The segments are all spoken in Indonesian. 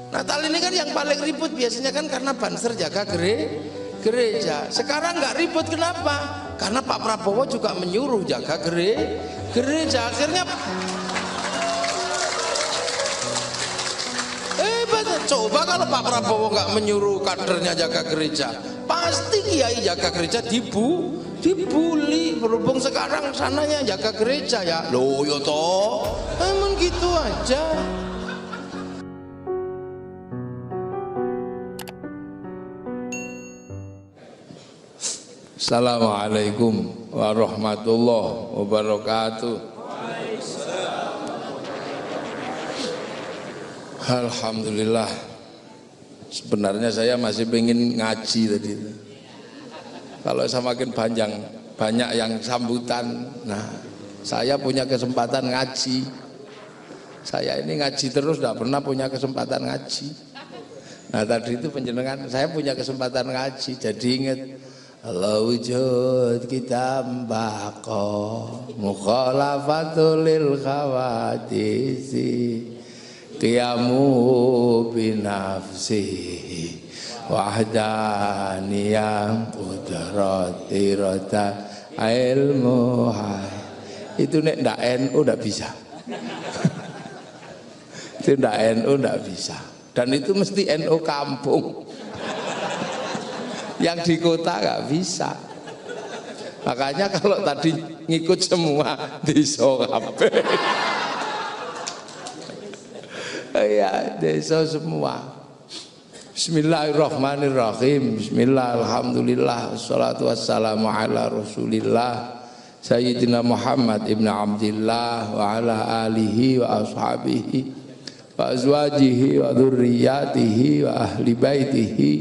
Natal ini kan yang paling ribut biasanya kan karena Banser jaga gereja. Sekarang nggak ribut, kenapa? Karena Pak Prabowo juga menyuruh jaga gereja. Akhirnya coba kalau Pak Prabowo nggak menyuruh kadernya jaga gereja, pasti kiai jaga gereja dibully. Berhubung sekarang sananya jaga gereja ya, loh yo toh, emang gitu aja. Assalamualaikum warahmatullahi wabarakatuh. Alhamdulillah. Sebenarnya saya masih pengen ngaji tadi. Kalau semakin banyak yang sambutan, nah saya punya kesempatan ngaji. Saya ini ngaji terus, tidak pernah punya kesempatan ngaji. Nah tadi itu penjenengan, saya punya kesempatan ngaji, jadi ingat Allah wujud kita mbako mukhalafatul lil khawadisi qiyamu binafsihi wahdaniyah qudrati rota ilmu. Itu nek ndak NU ndak bisa. Itu ndak NU ndak bisa. Dan itu mesti NU kampung. Yang di kota nggak bisa. Makanya kalau tadi ngikut semua desa kabeh. Ya, desa semua. Bismillahirrahmanirrahim. Bismillah, alhamdulillah, wassalatu wassalamu ala rasulillah Sayyidina Muhammad ibn Abdillah wa ala alihi wa ashabihi wa azwajihi wa dzurriyyatihi wa ahli baitihi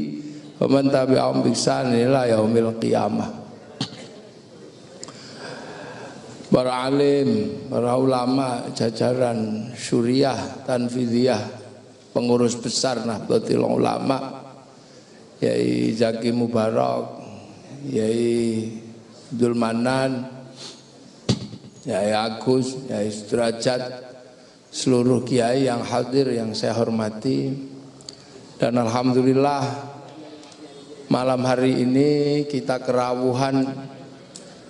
wa man tabi'ahum bi ihsan ila yaumil qiyamah. Para alim, para ulama, jajaran syuriah, tanfidiyah, pengurus besar Nahdlatul Ulama, Yai Zaki Mubarak, Yai Abdul Manan, Yai Agus, Yai Sudrajat, seluruh kiai yang hadir yang saya hormati, dan alhamdulillah malam hari ini kita kerawuhan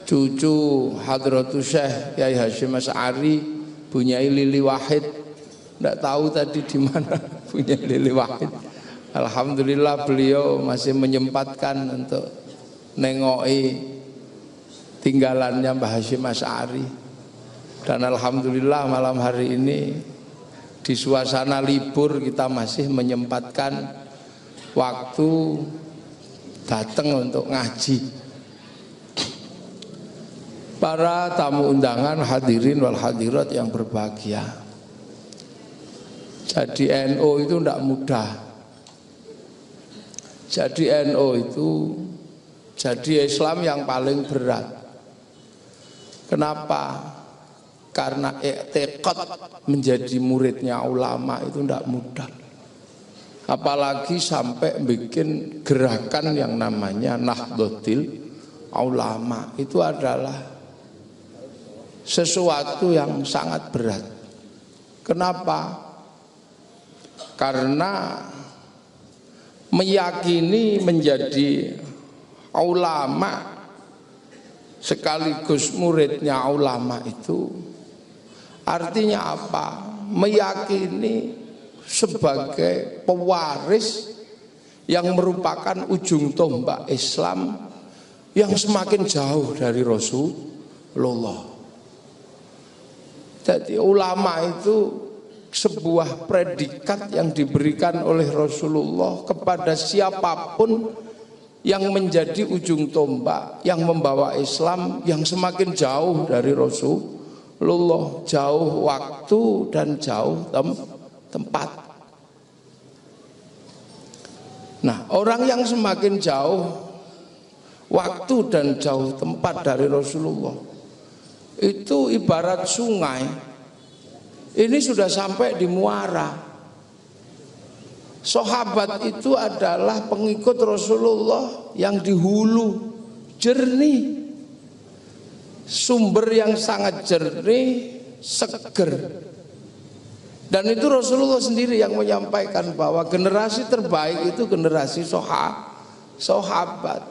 cucu Hadratus Syekh Yai Hasyim Asy'ari, Bunyai Lili Wahid. Tidak tahu tadi di mana Bunyai Lili Wahid. Alhamdulillah beliau masih menyempatkan untuk nengoki tinggalannya Mbah Hasyim Asy'ari. Dan alhamdulillah malam hari ini di suasana libur kita masih menyempatkan waktu datang untuk ngaji. Para tamu undangan, hadirin wal hadirat yang berbahagia. Jadi NU itu tidak mudah. Jadi NU itu jadi Islam yang paling berat. Kenapa? Karena i'tiqad menjadi muridnya ulama itu tidak mudah. Apalagi sampai bikin gerakan yang namanya Nahdlatul Ulama, itu adalah sesuatu yang sangat berat. Kenapa? Karena meyakini menjadi ulama sekaligus muridnya ulama itu artinya apa? Meyakini sebagai pewaris yang merupakan ujung tombak Islam yang semakin jauh dari Rasulullah. Jadi ulama itu sebuah predikat yang diberikan oleh Rasulullah kepada siapapun yang menjadi ujung tombak yang membawa Islam yang semakin jauh dari Rasulullah, jauh waktu dan jauh tempat. Nah, orang yang semakin jauh waktu dan jauh tempat dari Rasulullah itu ibarat sungai. Ini sudah sampai di muara. Sahabat itu adalah pengikut Rasulullah yang di hulu, jernih. Sumber yang sangat jernih, seger. Dan itu Rasulullah sendiri yang menyampaikan bahwa generasi terbaik itu generasi sahabat.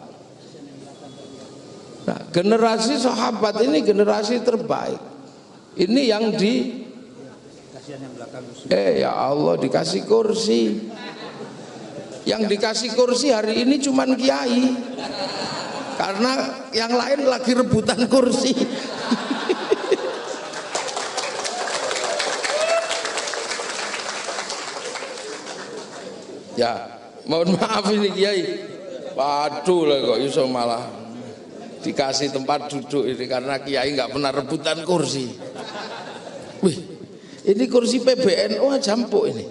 Nah, generasi sahabat ini generasi terbaik. Ini yang ya Allah dikasih kursi. Yang dikasih kursi hari ini cuman kiai. Karena yang lain lagi rebutan kursi. Ya, mohon maaf ini kiai. Waduh lah kok iso malah dikasih tempat duduk ini karena kiai nggak pernah rebutan kursi. Wih, ini kursi PBNU aja empuk ini.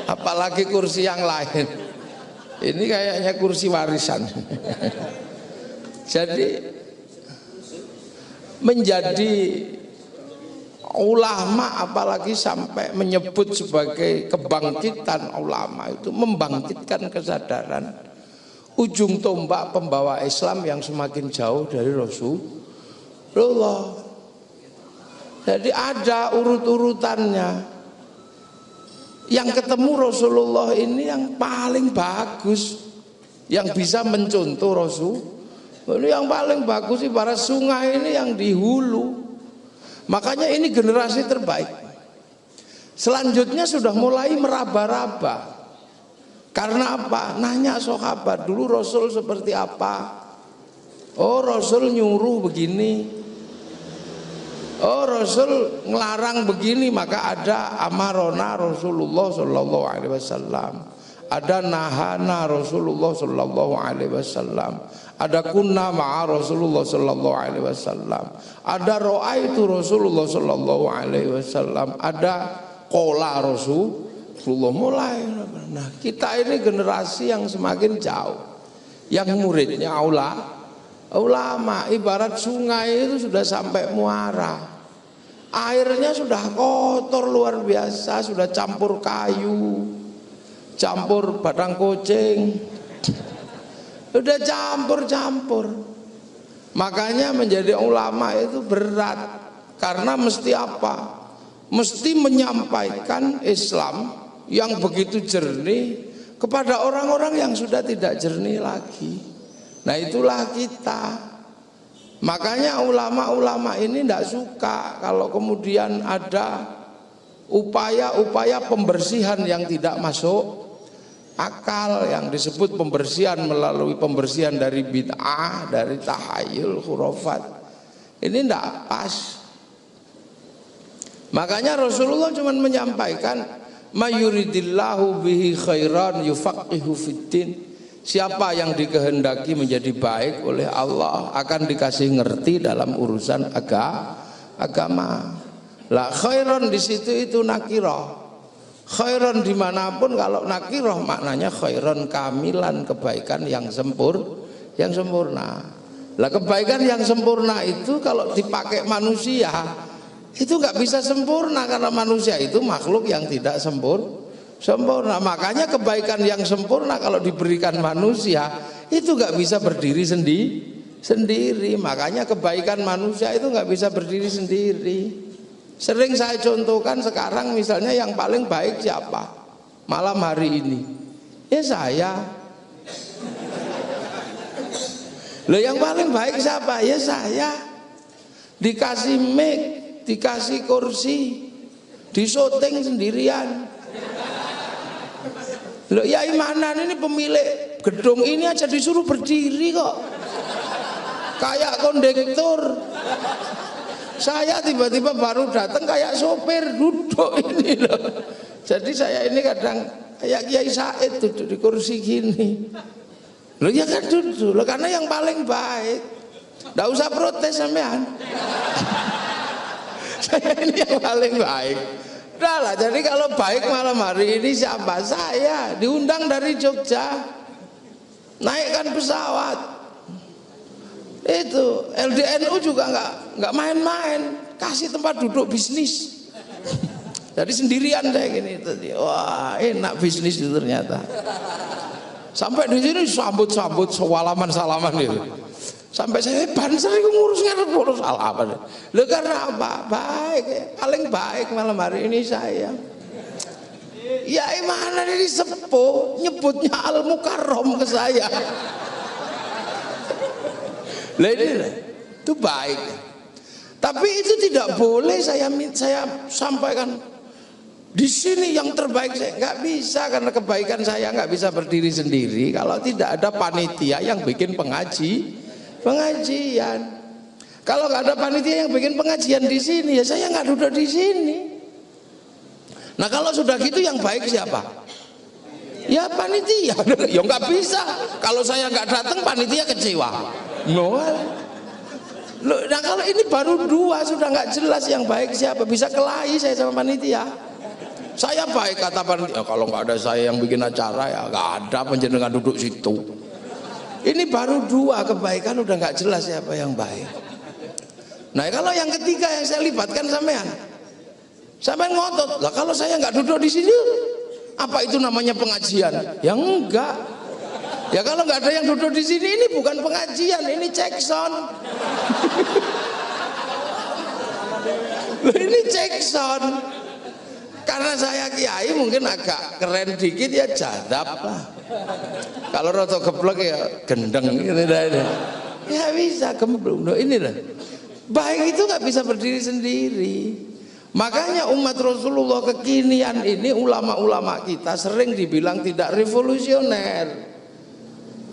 Apalagi kursi yang lain. Ini kayaknya kursi warisan. Jadi menjadi ulama apalagi sampai menyebut sebagai kebangkitan ulama itu membangkitkan kesadaran ujung tombak pembawa Islam yang semakin jauh dari Rasulullah. Jadi ada urut-urutannya. Yang ketemu Rasulullah ini yang paling bagus, yang bisa mencontoh Rasul. Ini yang paling bagus ibarat sungai ini yang di hulu. Makanya ini generasi terbaik. Selanjutnya sudah mulai meraba-raba. Karena apa? Nanya sahabat dulu Rasul seperti apa? Oh Rasul nyuruh begini. Oh Rasul ngelarang begini, maka ada amarona Rasulullah Sallallahu Alaihi Wasallam, ada nahana Rasulullah Sallallahu Alaihi Wasallam, ada kunna ma'a Rasulullah Sallallahu Alaihi Wasallam, ada ro'aitu Rasulullah Sallallahu Alaihi Wasallam, ada kola Rasulullah. Mulai. Nah kita ini generasi yang semakin jauh, yang muridnya ulama. Ibarat sungai itu sudah sampai muara, airnya sudah kotor luar biasa, sudah campur kayu, campur batang kucing, sudah campur-campur. Makanya menjadi ulama itu berat, karena mesti apa? Mesti menyampaikan Islam yang begitu jernih kepada orang-orang yang sudah tidak jernih lagi. Nah itulah kita. Makanya ulama-ulama ini tidak suka kalau kemudian ada upaya-upaya pembersihan yang tidak masuk akal, yang disebut pembersihan melalui pembersihan dari bid'ah, dari tahayul, khurafat. Ini tidak pas. Makanya Rasulullah cuma menyampaikan mayuridillahu bihi khairan yufaqihu fiddin. Siapa yang dikehendaki menjadi baik oleh Allah akan dikasih ngerti dalam urusan agama. Lah khairan di situ itu nakirah. Khairan dimanapun kalau nakirah maknanya khairan kamilan, kebaikan yang sempurna. Lah kebaikan yang sempurna itu kalau dipakai manusia itu nggak bisa sempurna karena manusia itu makhluk yang tidak sempurna. Makanya kebaikan yang sempurna kalau diberikan manusia itu nggak bisa berdiri sendiri. Makanya kebaikan manusia itu nggak bisa berdiri sendiri. Sering saya contohkan sekarang misalnya yang paling baik siapa malam hari ini? Ya saya. Loh yang paling baik siapa? Ya saya. Dikasih mic, dikasih kursi, disyuting sendirian. Loh ya Imanan ini pemilik gedung ini aja disuruh berdiri kok, kayak kondektur. Saya tiba-tiba baru datang kayak sopir duduk ini loh. Jadi saya ini kadang kayak Kiai Said duduk di kursi gini. Loh ya kan duduk loh, karena yang paling baik. Nggak usah protes sampean. Saya ini yang paling baik. Udah lah, jadi kalau baik malam hari ini siapa? Saya diundang dari Jogja, naikkan pesawat. Itu LDNU juga nggak main-main, kasih tempat duduk bisnis. Jadi sendirian saya gini tadi. Wah enak bisnis itu ternyata. Sampai di sini sambut-sambut salaman gitu. Sampai saya banser itu ngurus salah apa? Loh karena apa? Baik, paling baik malam hari ini saya. Ya mana ini sepuh nyebutnya Al Mukarrom ke saya. Lah ini itu baik. Tapi itu tidak boleh saya sampaikan di sini yang terbaik. Saya nggak bisa, karena kebaikan saya nggak bisa berdiri sendiri kalau tidak ada panitia yang bikin pengajian. Kalau nggak ada panitia yang bikin pengajian di sini, ya saya nggak duduk di sini. Nah kalau sudah gitu yang baik siapa? Ya panitia. Ya nggak bisa. Kalau saya nggak datang panitia kecewa. Nah kalau ini baru dua sudah nggak jelas yang baik siapa. Bisa kelahi saya sama panitia. Saya baik kata panitia. Kalau nggak ada saya yang bikin acara ya nggak ada panjenengan duduk situ. Ini baru dua kebaikan udah nggak jelas siapa yang baik. Nah kalau yang ketiga yang saya libatkan sampean ngotot lah, kalau saya nggak duduk di sini apa itu namanya pengajian? Ya enggak. Ya kalau nggak ada yang duduk di sini ini bukan pengajian, ini cekson. Ini cekson. Karena saya kiai mungkin agak keren dikit ya jadab lah. Kalau roto geblek ya gendeng gitu dah. Ya bisa gemblung. Ini lah. Baik itu nggak bisa berdiri sendiri. Makanya umat Rasulullah kekinian ini ulama-ulama kita sering dibilang tidak revolusioner,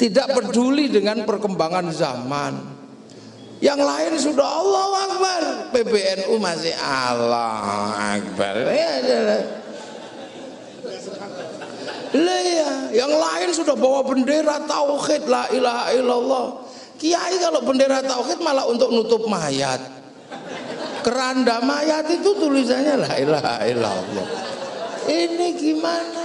tidak peduli dengan perkembangan zaman. Yang lain sudah Allahu Akbar, PBNU masih Allah Akbar. Ya, yang lain sudah bawa bendera tauhid la ilaha illallah. Kiai kalau bendera tauhid malah untuk nutup mayat. Keranda mayat itu tulisannya la ilaha illallah. Ini gimana?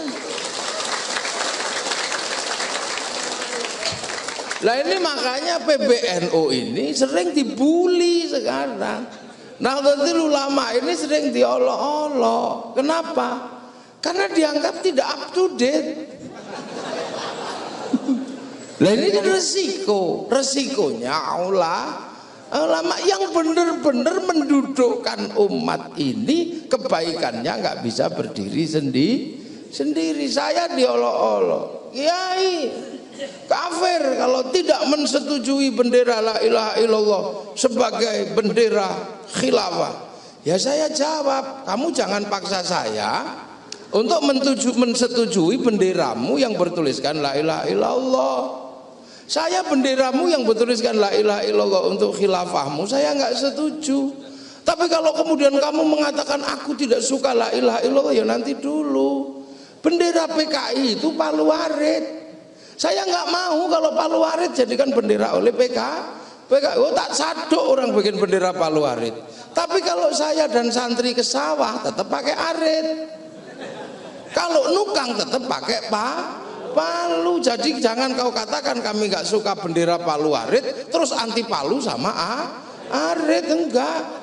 Lah ini makanya PBNU ini sering dibully sekarang. Nahdlatul Ulama ini sering diolok-olok. Kenapa? Karena dianggap tidak up to date. Lah ini kan resikonya ulama yang benar-benar mendudukkan umat ini, kebaikannya nggak bisa berdiri sendiri. Saya diolok-olok, kiai kafir kalau tidak mensetujui bendera la ilaha illallah sebagai bendera khilafah. Ya saya jawab, kamu jangan paksa saya untuk mensetujui benderamu yang bertuliskan la ilaha illallah. Saya benderamu yang bertuliskan la ilaha illallah untuk khilafahmu saya nggak setuju. Tapi kalau kemudian kamu mengatakan aku tidak suka la ilaha illallah, ya nanti dulu. Bendera PKI itu Palu Arit. Saya nggak mau kalau Palu Arit jadikan bendera oleh PKI. Oh tak sadok orang bikin bendera Palu Arit. Tapi kalau saya dan santri ke sawah tetap pakai arit. Kalau nukang tetap pakai Palu. Jadi jangan kau katakan kami nggak suka bendera Palu Arit terus anti Palu sama Arit, enggak.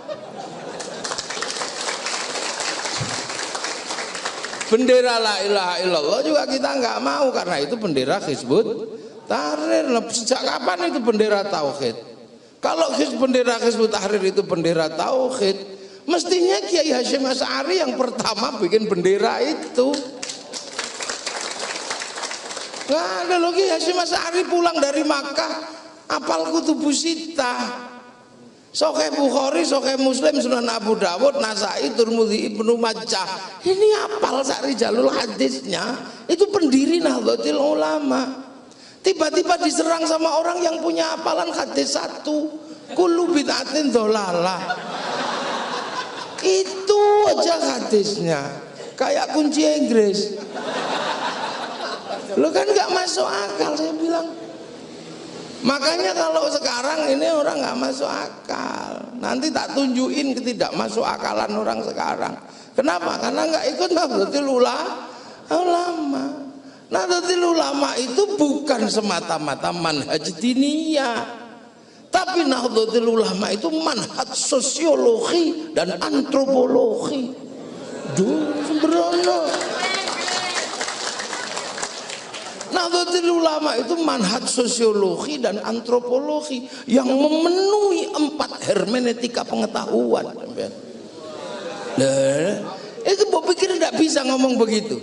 Bendera la ilaha illallah juga kita nggak mau karena itu bendera Hizbut Tahrir. Sejak kapan itu bendera tauhid? Kalau bendera Hizbut Tahrir itu bendera tauhid, mestinya Kiai Hasyim Asy'ari yang pertama bikin bendera itu. Nggak ada lagi. Hasyim Asy'ari pulang dari Makkah apal Kutubus Sittah, Sahih Bukhari, Sahih Muslim, Sunan Abu Dawud, Nasai, Tirmidzi, Ibnu Majah. Ini apal sari jalul hadisnya. Itu pendiri Nahdlatul Ulama. Tiba-tiba diserang sama orang yang punya hafalan hadis satu. Kullu bid'atin dhalalah. Itu aja hadisnya. Kayak kunci Inggris. Lo kan nggak masuk akal, saya bilang. Makanya kalau sekarang ini orang nggak masuk akal. Nanti tak tunjukin ketidak masuk akalan orang sekarang. Kenapa? Karena nggak ikut Nahdlatul Ulama. Nahdlatul Ulama itu bukan semata-mata manhaj diniyah, tapi Nahdlatul Ulama itu manhaj sosiologi dan antropologi. Duh, sembrono. Nahdlatul Ulama itu manhaj sosiologi dan antropologi yang memenuhi 4 hermeneutika pengetahuan. Itu Mbok pikir tidak bisa ngomong begitu?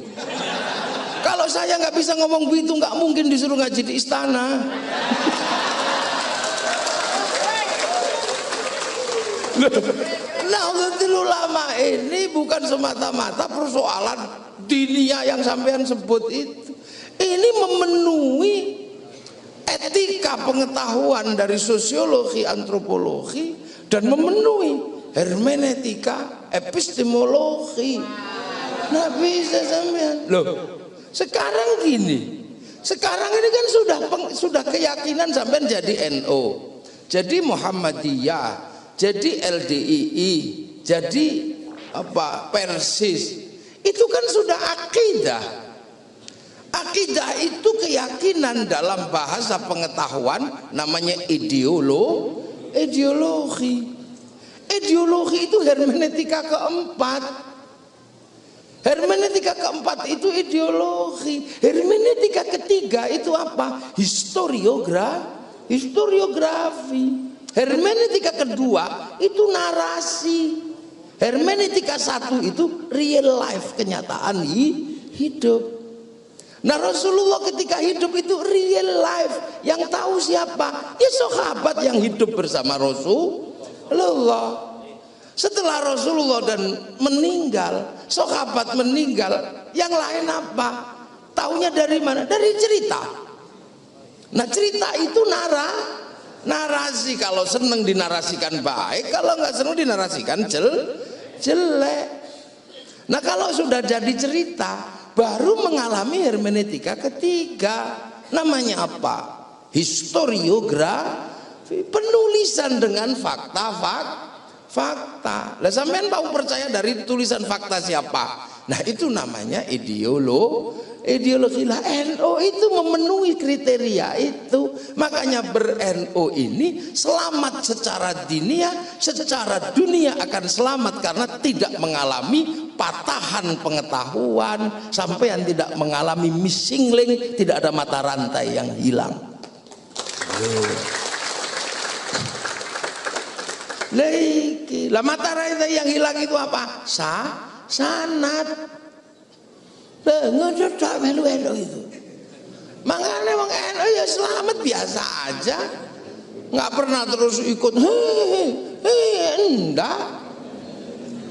Kalau saya nggak bisa ngomong begitu, nggak mungkin disuruh ngaji di istana. Nahdlatul Ulama ini bukan semata-mata persoalan diniyah yang sampean sebut itu. Ini memenuhi etika pengetahuan dari sosiologi, antropologi, dan memenuhi hermeneutika epistemologi. Nggak bisa sampean. Loh, sekarang gini. Sekarang ini kan sudah keyakinan sampean jadi NU, jadi Muhammadiyah, jadi LDII, jadi apa Persis. Itu kan sudah akidah. Akidah itu keyakinan, dalam bahasa pengetahuan namanya ideologi. Ideologi itu hermeneutika keempat. Hermeneutika keempat itu ideologi. Hermeneutika ketiga itu apa? Historiografi. Hermeneutika kedua itu narasi. Hermeneutika satu itu real life, kenyataan hidup. Nah, Rasulullah ketika hidup itu real life. Yang tahu siapa? Ya sahabat yang hidup bersama Rasulullah. Setelah Rasulullah dan meninggal, sahabat meninggal, yang lain apa? Taunya dari mana? Dari cerita. Nah, cerita itu narasi. Kalau seneng dinarasikan baik, kalau nggak seneng dinarasikan jelek. Nah, kalau sudah jadi cerita, baru mengalami hermeneutika ketiga. Namanya apa? Historiografi, penulisan dengan fakta. Lah sampean mau percaya dari tulisan fakta siapa? Nah, itu namanya ideologi lah. NU itu memenuhi kriteria itu. Makanya ber-NU ini selamat secara diniyah, secara dunia akan selamat karena tidak mengalami patahan pengetahuan, sampean tidak mengalami missing link, tidak ada mata rantai yang hilang. Lah mata rantai yang hilang itu apa? Sanad. Ngededak melu NU itu. Makanya wong NU ya selamat biasa aja. Nggak pernah terus ikut enggak.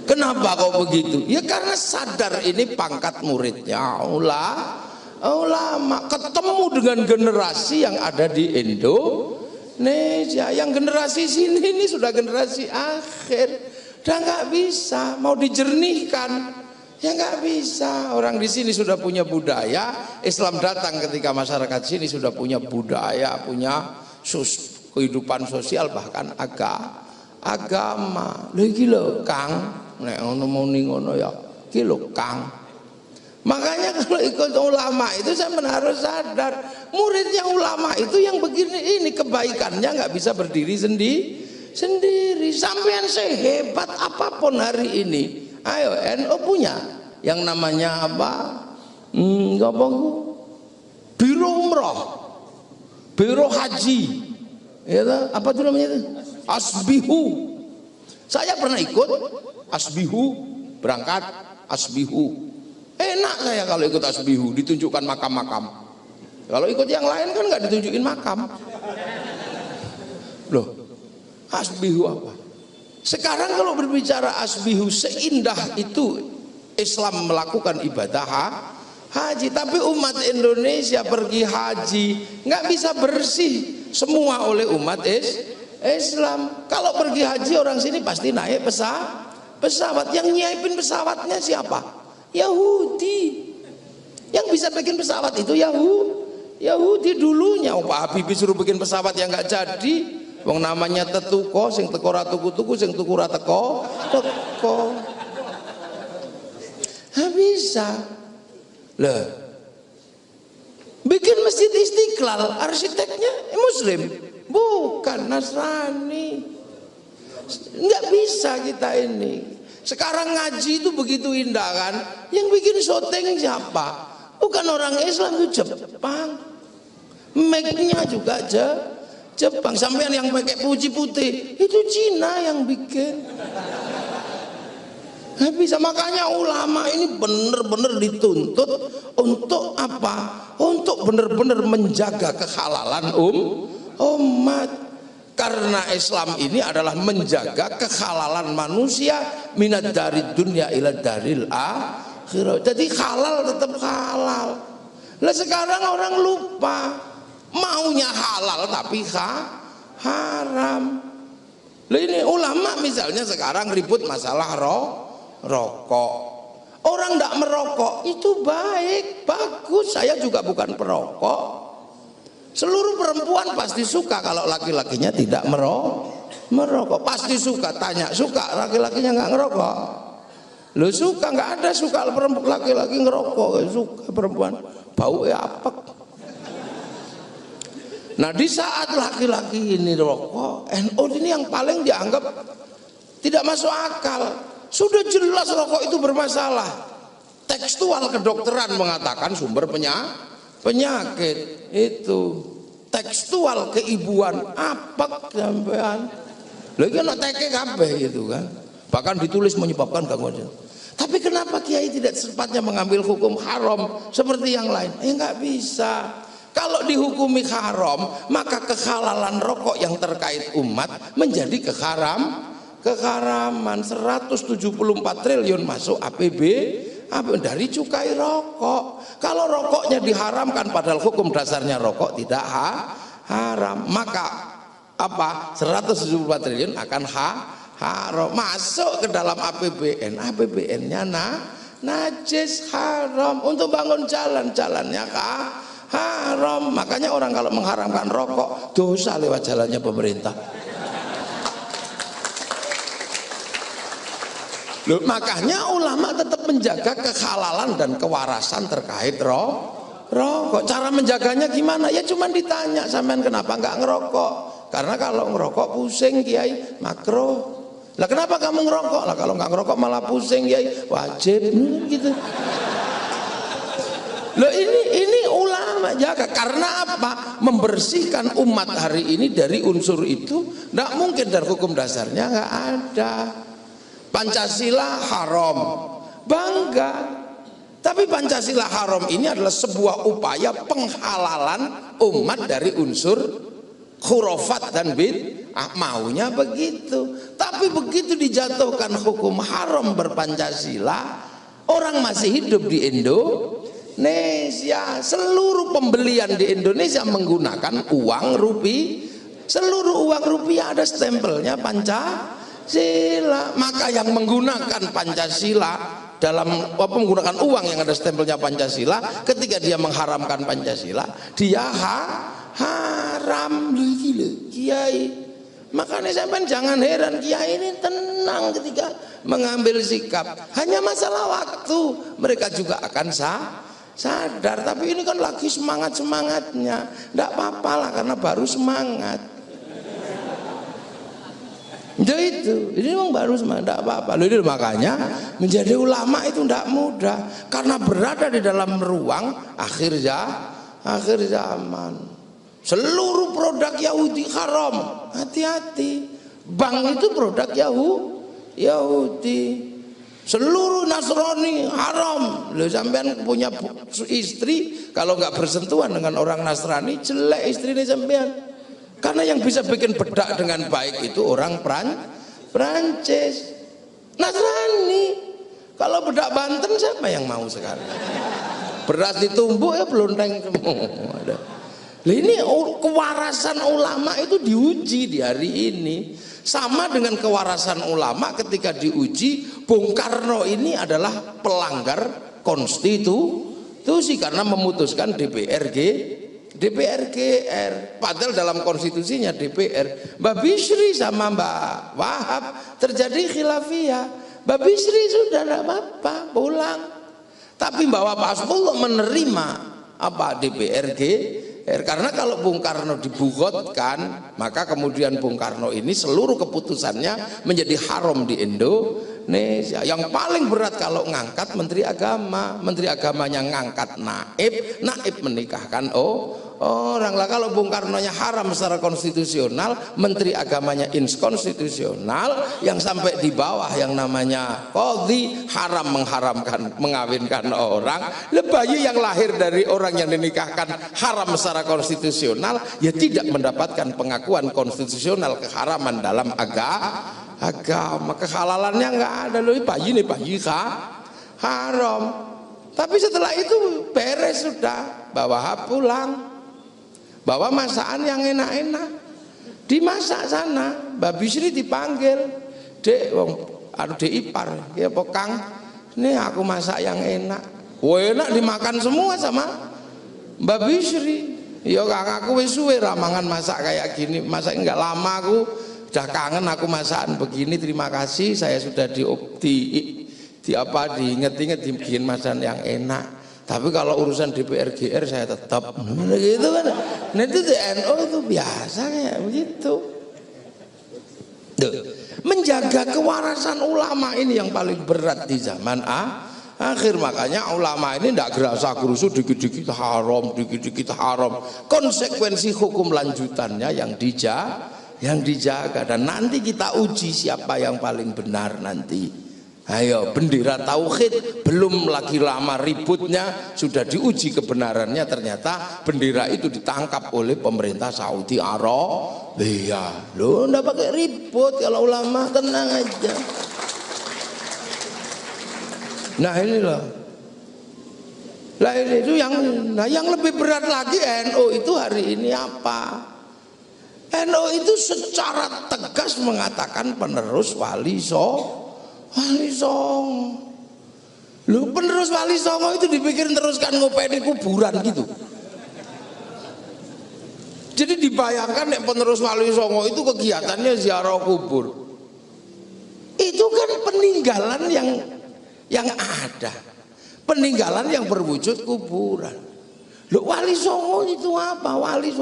Kenapa kok begitu? Ya karena sadar ini pangkat muridnya ulama, ketemu dengan generasi yang ada di Indonesia. Yang generasi sini ini sudah generasi akhir. Udah nggak bisa, mau dijernihkan ya nggak bisa. Orang di sini sudah punya budaya. Islam datang ketika masyarakat sini sudah punya budaya, punya kehidupan sosial, bahkan agama. Lagi lho Kang, nek ngono muni ngono ya iki lho Kang. Makanya kalau ikut ulama itu saya harus sadar, muridnya ulama itu yang begini ini kebaikannya nggak bisa berdiri sendiri. Sampean sehebat apapun hari ini, ayo NU punya yang namanya apa? Biro umroh, biro haji, ya, apa itu namanya itu? Asbihu. Saya pernah ikut asbihu, berangkat asbihu. Enak saya kalau ikut asbihu, ditunjukkan makam-makam. Kalau ikut yang lain kan nggak ditunjukin makam. Loh, asbihu apa? Sekarang kalau berbicara asbihu, seindah itu Islam melakukan ibadah haji, tapi umat Indonesia pergi haji nggak bisa bersih semua oleh umat Islam. Kalau pergi haji orang sini pasti naik pesawat. Yang nyiapin pesawatnya siapa? Yahudi. Yang bisa bikin pesawat itu Yahudi dulunya. Pak Habibie suruh bikin pesawat yang nggak jadi. Wong namanya tetuko, sing teko ra tuku-tuku, sing tuku ra teko. Nggak bisa. Lah, bikin masjid Istiqlal, arsiteknya Muslim, bukan Nasrani. Nggak bisa kita ini. Sekarang ngaji itu begitu indah kan? Yang bikin syuting siapa? Bukan orang Islam, itu Jepang. Make-nya juga Jepang. Sampean yang pakai puji putih itu Cina yang bikin. Nggak bisa. Makanya ulama ini benar-benar dituntut untuk apa? Untuk benar-benar menjaga kekhalalan umat. Karena Islam ini adalah menjaga kekhalalan manusia minad dari dunia ila daril akhirah. Jadi halal tetap halal. Lah sekarang orang lupa, maunya halal tapi haram. Lah ini ulama misalnya sekarang ribut masalah rokok. Orang tidak merokok itu baik, bagus. Saya juga bukan perokok. Seluruh perempuan pasti suka kalau laki-lakinya tidak merokok. Pasti suka. Tanya, suka laki-lakinya nggak ngerokok? Lo suka? Nggak ada suka laki-laki ngerokok. Suka perempuan. Bau ya apek. Nah di saat laki-laki ini rokok, NU ini yang paling dianggap tidak masuk akal. Sudah jelas rokok itu bermasalah. Tekstual kedokteran mengatakan sumber penyakit itu. Tekstual keibuan apa sampean? Lagi ana teke kabeh gitu kan. Bahkan ditulis menyebabkan gangguan. Tapi kenapa kiai tidak sepatnya mengambil hukum haram seperti yang lain? Nggak bisa. Kalau dihukumi haram, maka kehalalan rokok yang terkait umat menjadi keharaman. 174 triliun masuk APB dari cukai rokok. Kalau rokoknya diharamkan padahal hukum dasarnya rokok tidak haram, maka apa 174 triliun akan haram masuk ke dalam APBN. APBN-nya najis, haram. Untuk bangun jalannya haram. Makanya orang kalau mengharamkan rokok dosa lewat jalannya pemerintah. Loh, makanya ulama tetap menjaga kehalalan dan kewarasan terkait rokok. Cara menjaganya gimana? Ya cuma ditanya, sampean kenapa nggak ngerokok? Karena kalau ngerokok pusing kiai, makruh. Lah kenapa kamu ngerokok? Lah kalau nggak ngerokok malah pusing kiai, wajib gitu. Loh ini ulama jaga. Karena apa? Membersihkan umat hari ini dari unsur itu. Nggak mungkin, dari hukum dasarnya nggak ada. Pancasila haram, bangga. Tapi Pancasila haram ini adalah sebuah upaya penghalalan umat dari unsur khurafat dan bid'ah. Maunya begitu. Tapi begitu dijatuhkan hukum haram berpancasila, orang masih hidup di Indonesia. Seluruh pembelian di Indonesia menggunakan uang rupiah. Seluruh uang rupiah ada stempelnya Pancasila. Maka yang menggunakan Pancasila dalam menggunakan uang yang ada stempelnya Pancasila, ketika dia mengharamkan Pancasila, dia haram. Gila kiai. Makanya sampean jangan heran, kiai ini tenang ketika mengambil sikap. Hanya masalah waktu, mereka juga akan sadar. Tapi ini kan lagi semangatnya. Tidak apa-apa lah, karena baru semangat. Jadi itu, ini memang baru semangat, tidak apa-apa. Jadi makanya menjadi ulama itu tidak mudah, karena berada di dalam ruang akhir zaman. Seluruh produk Yahudi haram, hati-hati. Bank itu produk Yahudi. Seluruh Nasrani haram. Loh, sampean punya istri kalau nggak bersentuhan dengan orang Nasrani, jelek istrinya sampean. Karena yang bisa bikin bedak dengan baik itu orang Prancis, Nasrani. Kalau bedak Banten siapa yang mau sekarang? Beras ditumbuk ya belonteng semua. Ini kewarasan ulama itu diuji di hari ini. Sama dengan kewarasan ulama ketika diuji, Bung Karno ini adalah pelanggar konstitusi karena memutuskan DPR-GR. Padahal dalam konstitusinya DPR. Mbak Bisri sama Mbak Wahab terjadi khilafiyah. Mbak Bisri sudah tidak apa-apa, pulang. Tapi Mbak Wahab Hasbullah menerima DPR-GR. Karena kalau Bung Karno dibugotkan, maka kemudian Bung Karno ini seluruh keputusannya menjadi haram di Indonesia. Indonesia. Yang paling berat kalau ngangkat Menteri Agama, Menteri Agamanya ngangkat naib menikahkan orang lah. Kalau Bung Karnonya haram secara konstitusional, Menteri Agamanya inskonstitusional, yang sampai di bawah yang namanya qadhi haram mengharamkan mengawinkan orang. Bayi yang lahir dari orang yang dinikahkan haram secara konstitusional, ya tidak mendapatkan pengakuan konstitusional keharaman dalam agama. Kehalalannya nggak ada loh, bayi haram. Tapi setelah itu beres sudah, bawa pulang, bawa masakan yang enak-enak, dimasak sana. Mbak Bisri dipanggil, dek, dek ipar, ya Kang, ini aku masak yang enak. Enak dimakan semua sama Mbak Bisri. Ya Kang, aku wis suwe ramangan masak kayak gini, masak nggak lama aku. Udah kangen aku masakan begini, terima kasih saya sudah diinget-inget dibikin masakan yang enak. Tapi kalau urusan DPR GR saya tetap gitu kan. Nah itu di NU itu biasa kayak begitu. Menjaga kewarasan ulama ini yang paling berat di zaman akhir. Makanya ulama ini tidak gerasa gerusu, dikit-dikit haram, dikit-dikit haram. Konsekuensi hukum lanjutannya yang dijaga, dan nanti kita uji siapa yang paling benar nanti. Ayo, bendera tauhid belum lagi lama ributnya sudah diuji kebenarannya, ternyata bendera itu ditangkap oleh pemerintah Saudi Arabia. Loh, ndak pakai ribut kalau ulama, tenang aja. Nah inilah. Lah ini itu yang lebih berat lagi, NU itu hari ini apa? NU itu secara tegas mengatakan penerus Wali Songo. Lu penerus Wali Songo itu dipikir teruskan ngopeni kuburan gitu. Jadi dibayangkan nek penerus Wali Songo itu kegiatannya ziarah kubur. Itu kan peninggalan yang ada. Peninggalan yang berwujud kuburan. Lu Wali Songo itu apa? Wali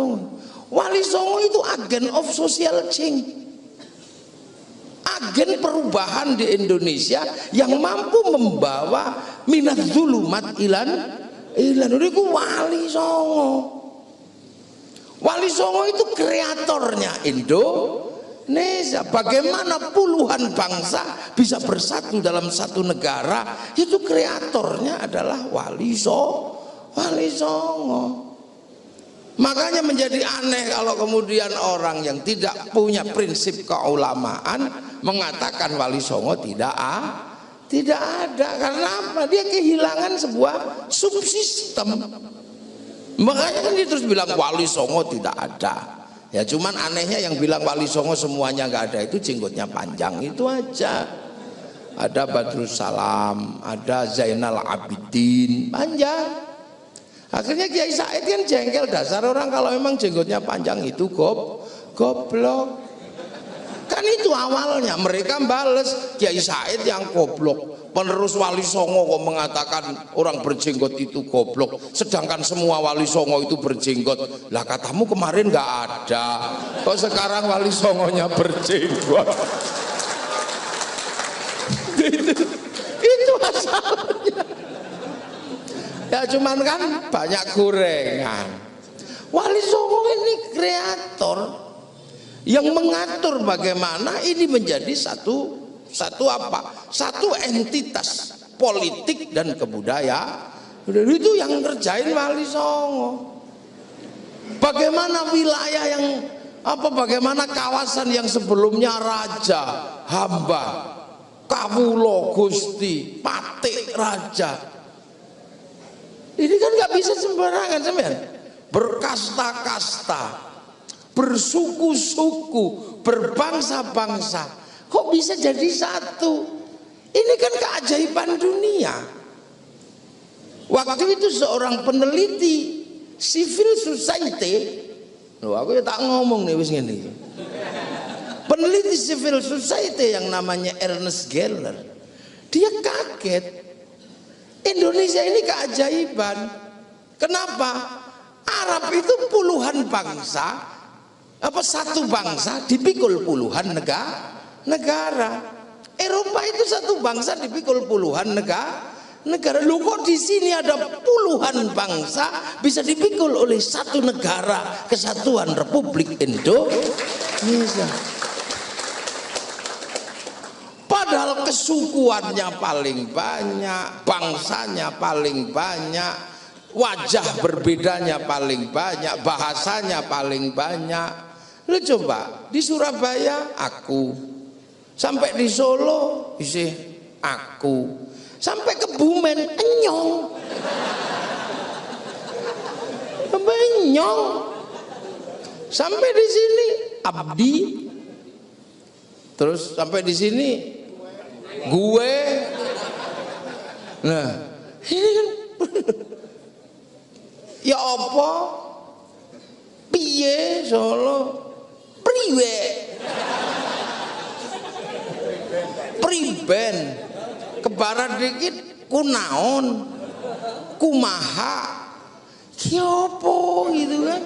Songo itu agen of social change, agen perubahan di Indonesia yang mampu membawa minat zulumat ilan. Itu Wali Songo. Wali Songo itu kreatornya Indonesia. Bagaimana puluhan bangsa bisa bersatu dalam satu negara, itu kreatornya adalah Wali Songo. Makanya menjadi aneh kalau kemudian orang yang tidak punya prinsip keulamaan mengatakan Wali Songo tidak ada. Karena apa? Dia kehilangan sebuah subsistem. Makanya kan dia terus bilang Wali Songo tidak ada. Ya cuman anehnya yang bilang Wali Songo semuanya nggak ada itu jenggotnya panjang itu aja. Ada Badrus Salam, ada Zainal Abidin, panjang. Akhirnya Kiai Said kan jengkel, dasar orang kalau memang jenggotnya panjang itu goblok. Kan itu awalnya mereka bales Kiai Said yang goblok. Penerus Wali Songo kok mengatakan orang berjenggot itu goblok, sedangkan semua Wali Songo itu berjenggot. Lah katamu kemarin nggak ada, kok sekarang Wali Songonya berjenggot? Itu asalnya. Ya cuman kan banyak gorengan. Wali Songo ini kreator yang mengatur bagaimana ini menjadi satu entitas politik dan kebudayaan. Itu yang ngerjain Wali Songo. Bagaimana wilayah bagaimana kawasan yang sebelumnya raja, hamba, kawulo, gusti, patik, raja. Ini kan nggak bisa sembarangan, sampean. Berkasta-kasta, bersuku-suku, berbangsa-bangsa, kok bisa jadi satu? Ini kan keajaiban dunia. Waktu itu seorang peneliti civil society, loh aku ya tak ngomong nih wis ngene. Peneliti civil society yang namanya Ernest Geller, dia kaget. Indonesia ini keajaiban. Kenapa? Arab itu puluhan bangsa, satu bangsa dipikul puluhan negara. Eropa itu satu bangsa dipikul puluhan negara. Lu kok di sini ada puluhan bangsa bisa dipikul oleh satu negara kesatuan Republik Indonesia. Padahal kesukuannya paling banyak, bangsanya paling banyak, wajah berbedanya paling banyak, bahasanya paling banyak. Lu coba di Surabaya aku, sampai di Solo isih aku, sampai ke Bumen enyong, sampai enyong, sampai di sini abdi, terus sampai di sini gue. Nah ini kan ya apa piye Solo priwe priben ke barat dikit kunaon kumaha kiopo gitu kan.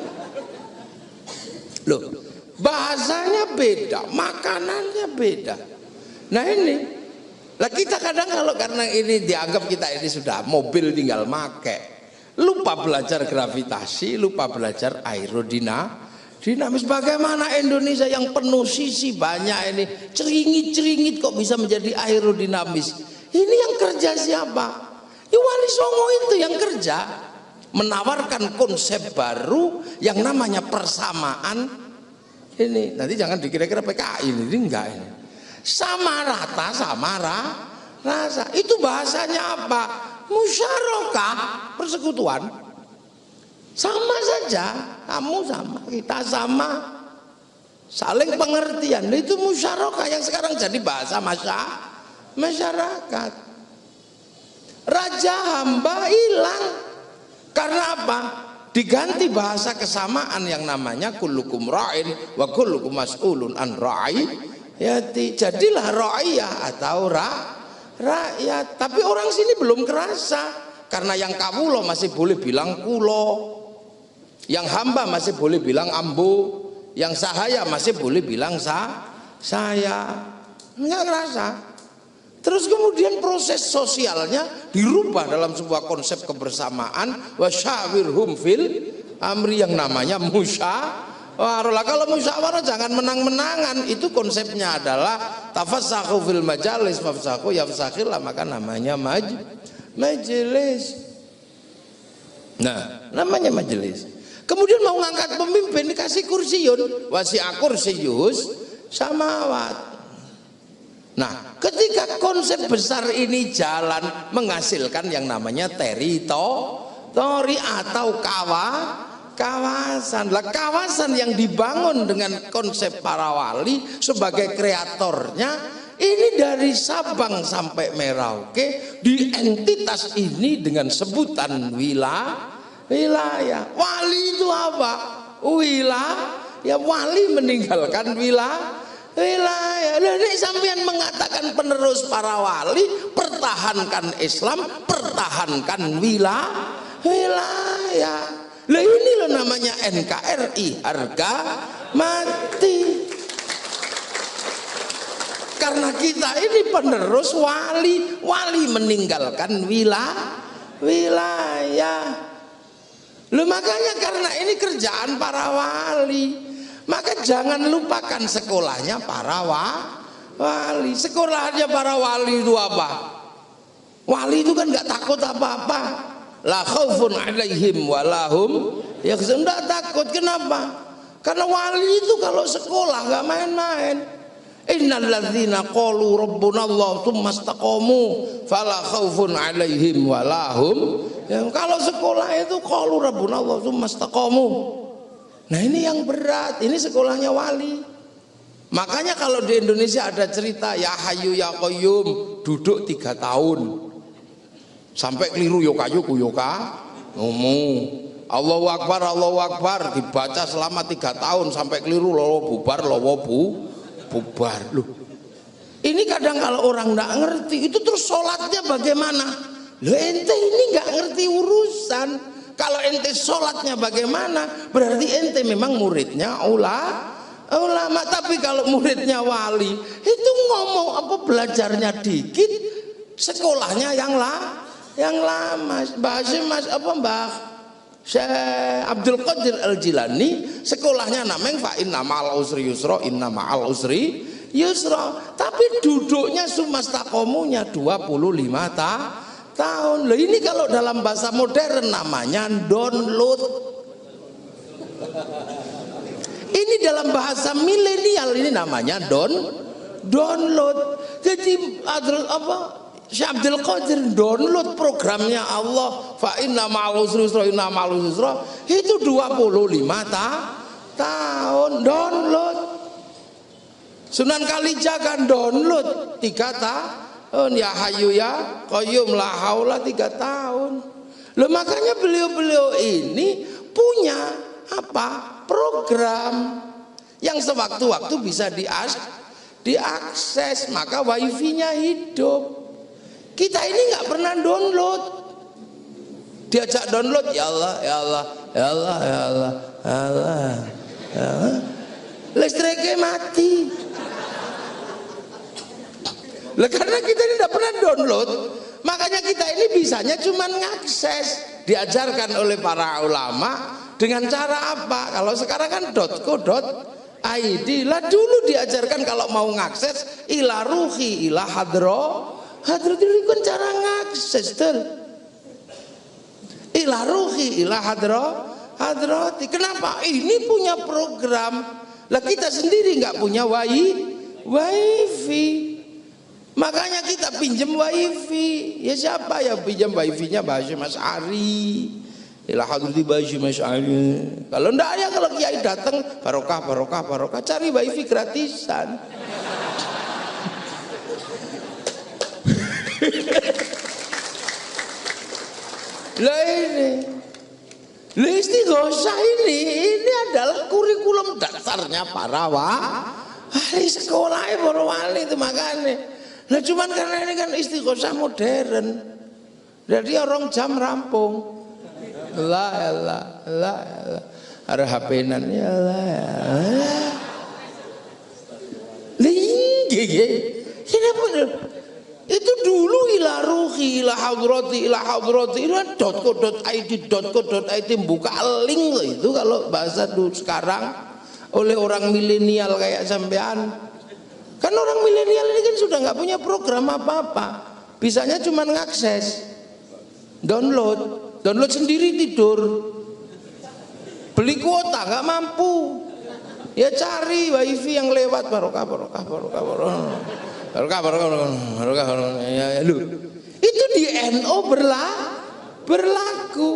Loh, bahasanya beda, makanannya beda. Nah ini lah kita kadang kalau karena ini dianggap kita ini sudah mobil tinggal make, lupa belajar gravitasi, lupa belajar aerodinamis. Bagaimana Indonesia yang penuh sisi banyak ini ceringit-ceringit kok bisa menjadi aerodinamis? Ini yang kerja siapa? Ya Wali Songo itu yang kerja, menawarkan konsep baru yang namanya persamaan. Ini nanti jangan dikira-kira PKI ini enggak ini. Sama rata, sama rasa. Itu bahasanya apa? Musyarakah, persekutuan. Sama saja, kamu sama, kita sama, saling pengertian. Itu musyarakah yang sekarang jadi bahasa masyarakat. Raja hamba hilang karena apa? Diganti bahasa kesamaan yang namanya kullukum ra'in wa kullukum mas'ulun an ra'iyati. Jadilah ra'iyah atau rakyat. Tapi orang sini belum kerasa, karena yang kawulo masih boleh bilang kulo, yang hamba masih boleh bilang ambo, yang sahaya masih boleh bilang saya. Enggak kerasa. Terus kemudian proses sosialnya dirubah dalam sebuah konsep kebersamaan, wasyawirhum fil amri yang namanya musyawarah. Kalau musyawarah jangan menang-menangan, itu konsepnya adalah tafassahu fil majalis fafsahu yafsakhillah, maka namanya majelis. Nah, namanya majelis. Kemudian mau ngangkat pemimpin dikasih kursiyun, wasi'a kursiyus samawat. Nah, ketika konsep besar ini jalan menghasilkan yang namanya teritori atau kawasan. Lah kawasan yang dibangun dengan konsep para wali sebagai kreatornya ini dari Sabang sampai Merauke, di entitas ini dengan sebutan wilayah. Wali itu apa? Ya wali meninggalkan wilayah. Ini sampean mengatakan penerus para wali, pertahankan Islam, pertahankan wilayah. Lah ini loh namanya NKRI, harga mati. Karena kita ini penerus wali meninggalkan wilayah. Loh makanya karena ini kerjaan para wali, maka jangan lupakan sekolahnya para wali. Sekolahnya para wali itu apa? Wali itu kan nggak takut apa-apa. La khaufun alaihim walahum yakhzun. Nggak takut. Kenapa? Karena wali itu kalau sekolah nggak main-main. Innal ladzina qalu rabbunallah tsumma istaqamu fala khaufun alaihim walahum. Yang kalau sekolah itu qalu rabbunallah tsumma istaqamu. Nah ini yang berat, ini sekolahnya wali. Makanya kalau di Indonesia ada cerita ya Hayyu ya Qayyum, duduk 3 tahun sampai keliru yokayu yoka ngomong Allahu Akbar dibaca selama 3 tahun sampai keliru lowo bubar bubar. Loh, ini kadang kalau orang nggak ngerti itu terus sholatnya bagaimana? Loh ente ini nggak ngerti urusan. Kalau ente sholatnya bagaimana, berarti ente memang muridnya ulama. Tapi kalau muridnya wali itu ngomong apa belajarnya dikit, sekolahnya yang lama. Mbah Hasyim Mbah Syekh Abdul Qadir Al-Jilani sekolahnya namanya fa inna ma'al usri yusra, inna ma'al usri yusra. Tapi duduknya sumastaqomunya 25 tahun. Loh, ini kalau dalam bahasa modern namanya download. Ini dalam bahasa milenial ini namanya download. Jadi Syekh Abdul Qadir download programnya Allah, fa inna ma'al usri yusra, inna ma'al usri yusra, itu 25 tahun download. Sunan Kalijaga kan download 3 tahun, ya Hayyu ya Qayyum la haula 3 tahun. Loh, makanya beliau-beliau ini punya program yang sewaktu-waktu bisa diakses, maka wifi-nya hidup. Kita ini nggak pernah download, diajak download ya Allah, ya Allah, ya Allah, ya Allah, ya Allah, ya Allah. Listriknya mati. Lah, karena kita ini tidak pernah download, makanya kita ini bisanya cuma ngakses. Diajarkan oleh para ulama dengan cara apa? Kalau sekarang kan .co.id lah, dulu diajarkan kalau mau ngakses ila ruhi ila hadrat itu kan cara ngakses tuh. Ila ruhi ila hadrati. Kenapa? Ini punya program. Lah, kita sendiri nggak punya wifi. Makanya kita pinjam wifi. Ya siapa yang pinjam wifi-nya? Mbah Hasyim Asy'ari. Ila hadrati Mbah Hasyim Asy'ari. Kalau ndak ya, kalau kiai datang barokah, cari wifi gratisan. Lah, Istighosah ini adalah kurikulum dasarnya para ahli sekolah, para wali itu. Makanya lah, cuman karena ini kan Istighosah modern, jadi orang jam rampung. Allah ada HP-nan ya Allah. Ini bener. Itu dulu ila ruhi ila hadrati ila .co.id buka link itu kalau bahasa dulu. Sekarang oleh orang milenial kayak sampean, kan orang milenial ini kan sudah nggak punya program apa-apa, bisanya cuma ngakses, download sendiri, tidur, beli kuota nggak mampu, ya cari wifi yang lewat barokah. Ya, itu di NO berlaku.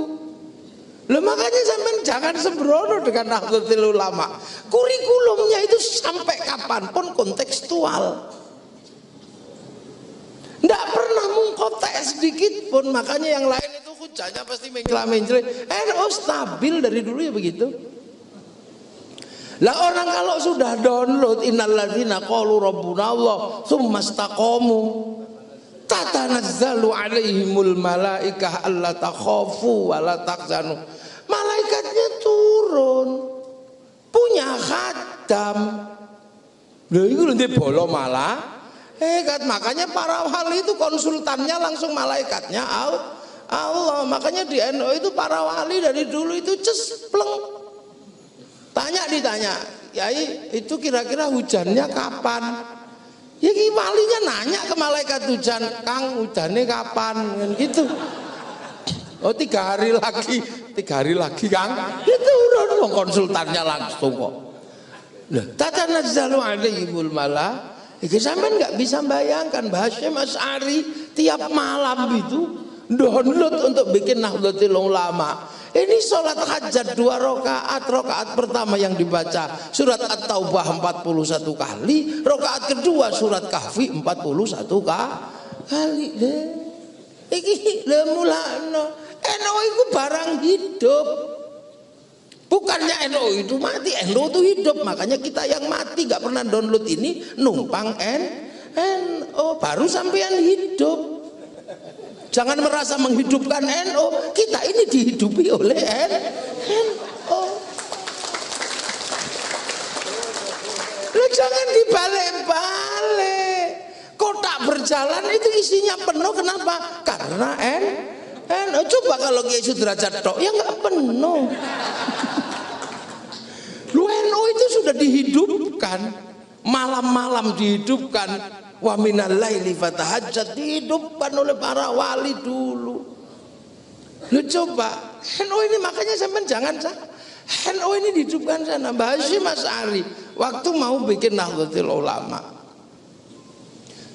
Loh, makanya sampean jangan sembrono dengan Nahdlatul Ulama. Kurikulumnya itu sampai kapanpun kontekstual. Nggak pernah mengkotek sedikit pun. Makanya yang lain itu hujahnya pasti mencela-mencela. NO stabil dari dulu ya begitu. Lah, orang kalau sudah download innalladzina qalu rabbuna Allah tsumma istaqamu tatanazzalu alaihimul malaikah alla takhafu wa la tahzanu. Malaikatnya turun, punya khatam. Lha iku lho bolo malah makanya para wali itu konsultannya langsung malaikatnya Allah. Makanya di NU itu para wali dari dulu itu cespleng. Ditanya, Yai, itu kira-kira hujannya kapan? Ya, walinya nanya ke malaikat hujan, Kang, hujannya kapan? Kan gitu. Oh, 3 hari lagi, Kang. Itu udah konsultannya langsung kok. Lah, tatanazzalu alaihimul malaikah. Sampean nggak bisa bayangkan Mbah Hasyim Asy'ari tiap malam itu download untuk bikin Nahdlatul Ulama. Ini sholat hajat 2 rakaat pertama yang dibaca surat At-Taubah 41 kali, rakaat kedua surat Kahfi 41 kali. Iki lha mulane NU itu barang hidup. Bukannya NU itu mati, NU itu hidup. Makanya kita yang mati gak pernah download ini numpang NU, baru sampean hidup. Jangan merasa menghidupkan NU, kita ini dihidupi oleh NU. dibalik-balik. Kotak berjalan itu isinya penuh, kenapa? Karena coba kalau Kiai Sudrajat tok, ya nggak penuh. Lu NU itu sudah dihidupkan, malam-malam dihidupkan, wa minal laili fatahajjat, dihidupkan oleh para wali dulu. Lu coba NU ini, makanya sampean jangan NU ini dihidupkan sana. Mbah Hasyim Asy'ari waktu mau bikin Nahdlatul Ulama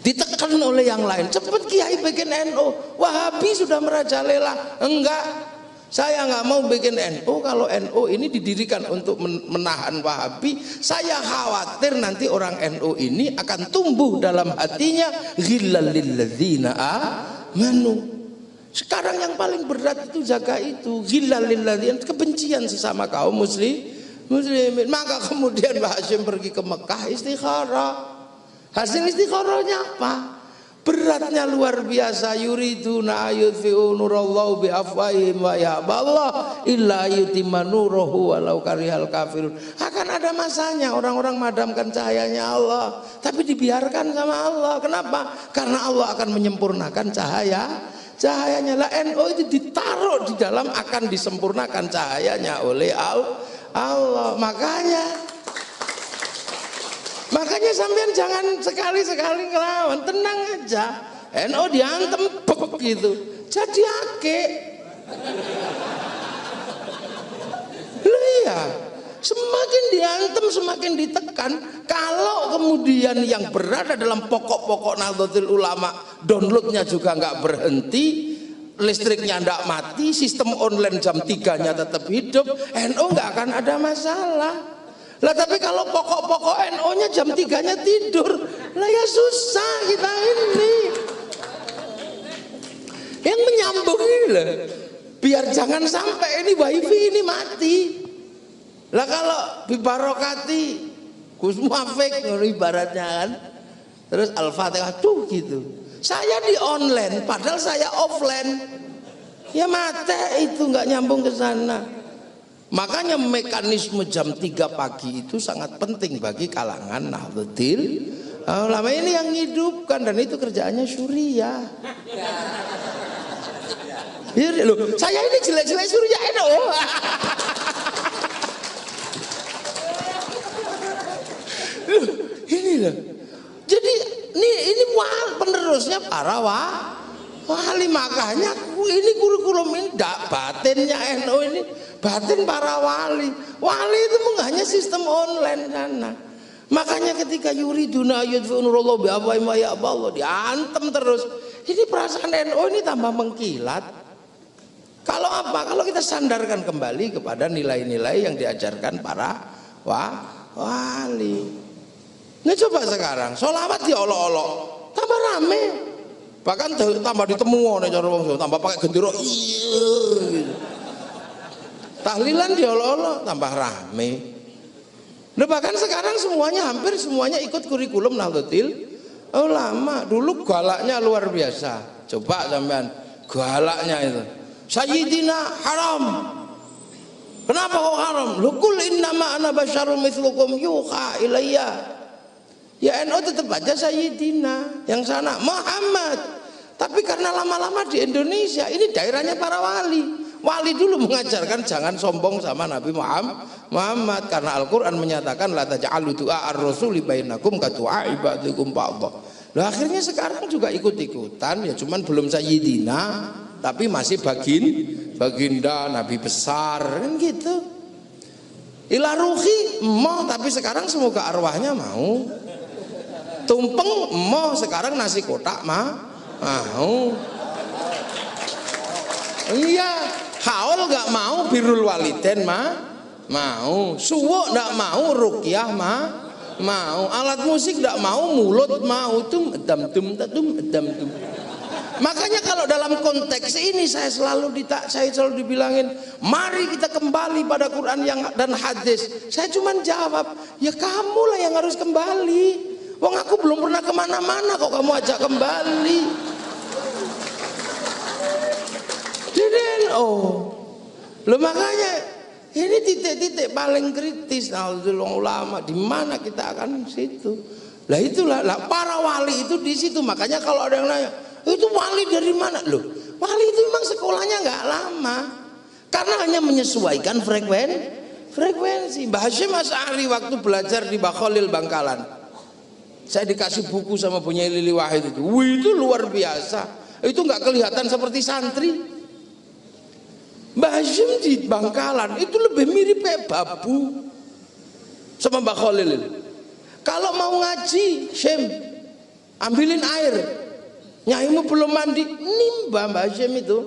ditekan oleh yang lain, cepet Kiai bikin NU, Wahabi sudah merajalela. Enggak, saya nggak mau bikin NU. Kalau NU ini didirikan untuk menahan Wahabi, saya khawatir nanti orang NU ini akan tumbuh dalam hatinya ghillal lilladzina amanu. Sekarang yang paling berat itu jaga itu, ghillal lilladzina, kebencian sesama kaum muslimin. Maka kemudian Mbah Hasyim pergi ke Mekah istikharah. Hasil istikharahnya apa? Beratnya luar biasa. Yuriduna ayutfi'u nurallahu biafwahihim wa ya'ballah illa yutimma nurahu walau karihal kafirun. Akan ada masanya orang-orang madamkan cahayanya Allah, tapi dibiarkan sama Allah. Kenapa? Karena Allah akan menyempurnakan cahayanya. Lah NU itu ditaruh di dalam akan disempurnakan cahayanya oleh Allah. Makanya sampean jangan sekali-sekali ngelawan, tenang aja. NU diantem gitu, jadi ake. Loh iya, semakin diantem semakin ditekan. Kalau kemudian yang berada dalam pokok-pokok Nahdlatul Ulama downloadnya juga nggak berhenti, listriknya nggak mati, sistem online jam 3-nya tetap hidup, NU nggak akan ada masalah. Lah tapi kalau pokok-pokok NU-nya jam 3-nya tidur, lah ya susah kita ini. Yang menyambung ini lah, biar jangan sampai ini wifi ini mati. Lah kalau bibarokati Gus Muafik ibaratnya kan, terus Al-Fatihah tuh gitu. Saya di online, padahal saya offline. Ya mate itu nggak nyambung ke sana. Makanya mekanisme jam 3 pagi itu sangat penting bagi kalangan Nahdlatul Ulama ini yang hidupkan, dan itu kerjaannya Suriah. Ya, loh, saya ini jelek-jelek Suriah itu. Ini loh. Jadi ini penerusnya para wali, makanya ini kurikulum ini batinnya NU ini, batin para wali. Wali itu hanya sistem online sana. Makanya ketika yuriduna yudfi'u nurallahu biafwahihim wa ya'ballah diantem terus. Ini perasaan NU ini tambah mengkilat. Kalau apa? Kalau kita sandarkan kembali kepada nilai-nilai yang diajarkan para wali. Nah coba sekarang sholawat diolok-olok tambah rame, bahkan tambah ditemu nih cara wong tambah pakai gendera iya gitu. Tahlilan diolok-olok tambah rame. Nah bahkan sekarang hampir semuanya ikut kurikulum Nahdlatul Ulama. Dulu galaknya luar biasa. Coba sampean galaknya itu. Sayyidina haram. Kenapa kok haram? Lu kul innama ana basyarum mitslukum yuha ilayya. Ya NU tetap aja Sayyidina, yang sana Muhammad. Tapi karena lama-lama di Indonesia ini daerahnya para wali. Wali dulu mengajarkan jangan sombong sama Nabi Muhammad, karena Al-Qur'an menyatakan la taj'alu du'a ar-rasuli bainakum ka du'a ibadikum ba'dha. Lah akhirnya sekarang juga ikut-ikutan, ya cuman belum Sayyidina, tapi masih baginda Nabi besar kan gitu. Ila ruhi mau, tapi sekarang semoga arwahnya mau. Tumpeng mau, sekarang nasi kotak mau. Iya, haul nggak mau, birrul walidain mau, suwuk nggak mau, ruqyah mau, alat musik nggak mau, mulut mau, tum. Makanya kalau dalam konteks ini saya selalu dibilangin, mari kita kembali pada Quran dan hadis. Saya cuma jawab, ya kamulah yang harus kembali. Wong aku belum pernah kemana-mana kok kamu ajak kembali. Lo makanya Ini titik-titik paling kritis. Nah, ulama di mana kita akan situ? Lah itulah, lah para wali itu di situ. Makanya kalau ada yang nanya, itu wali dari mana? Loh, wali itu memang sekolahnya nggak lama, karena hanya menyesuaikan frekuensi. Mbah Hasyim Asy'ari waktu belajar di Bakholil Bangkalan, saya dikasih buku sama Bunyai Lili Wahid itu. Wih, itu luar biasa. Itu nggak kelihatan seperti santri. Mbah Hasyim di Bangkalan itu lebih mirip kayak babu sama Mbah Khalil. Kalau mau ngaji, Syem, ambilin air. Nyaimu belum mandi, nimba Mbah Hasyim itu.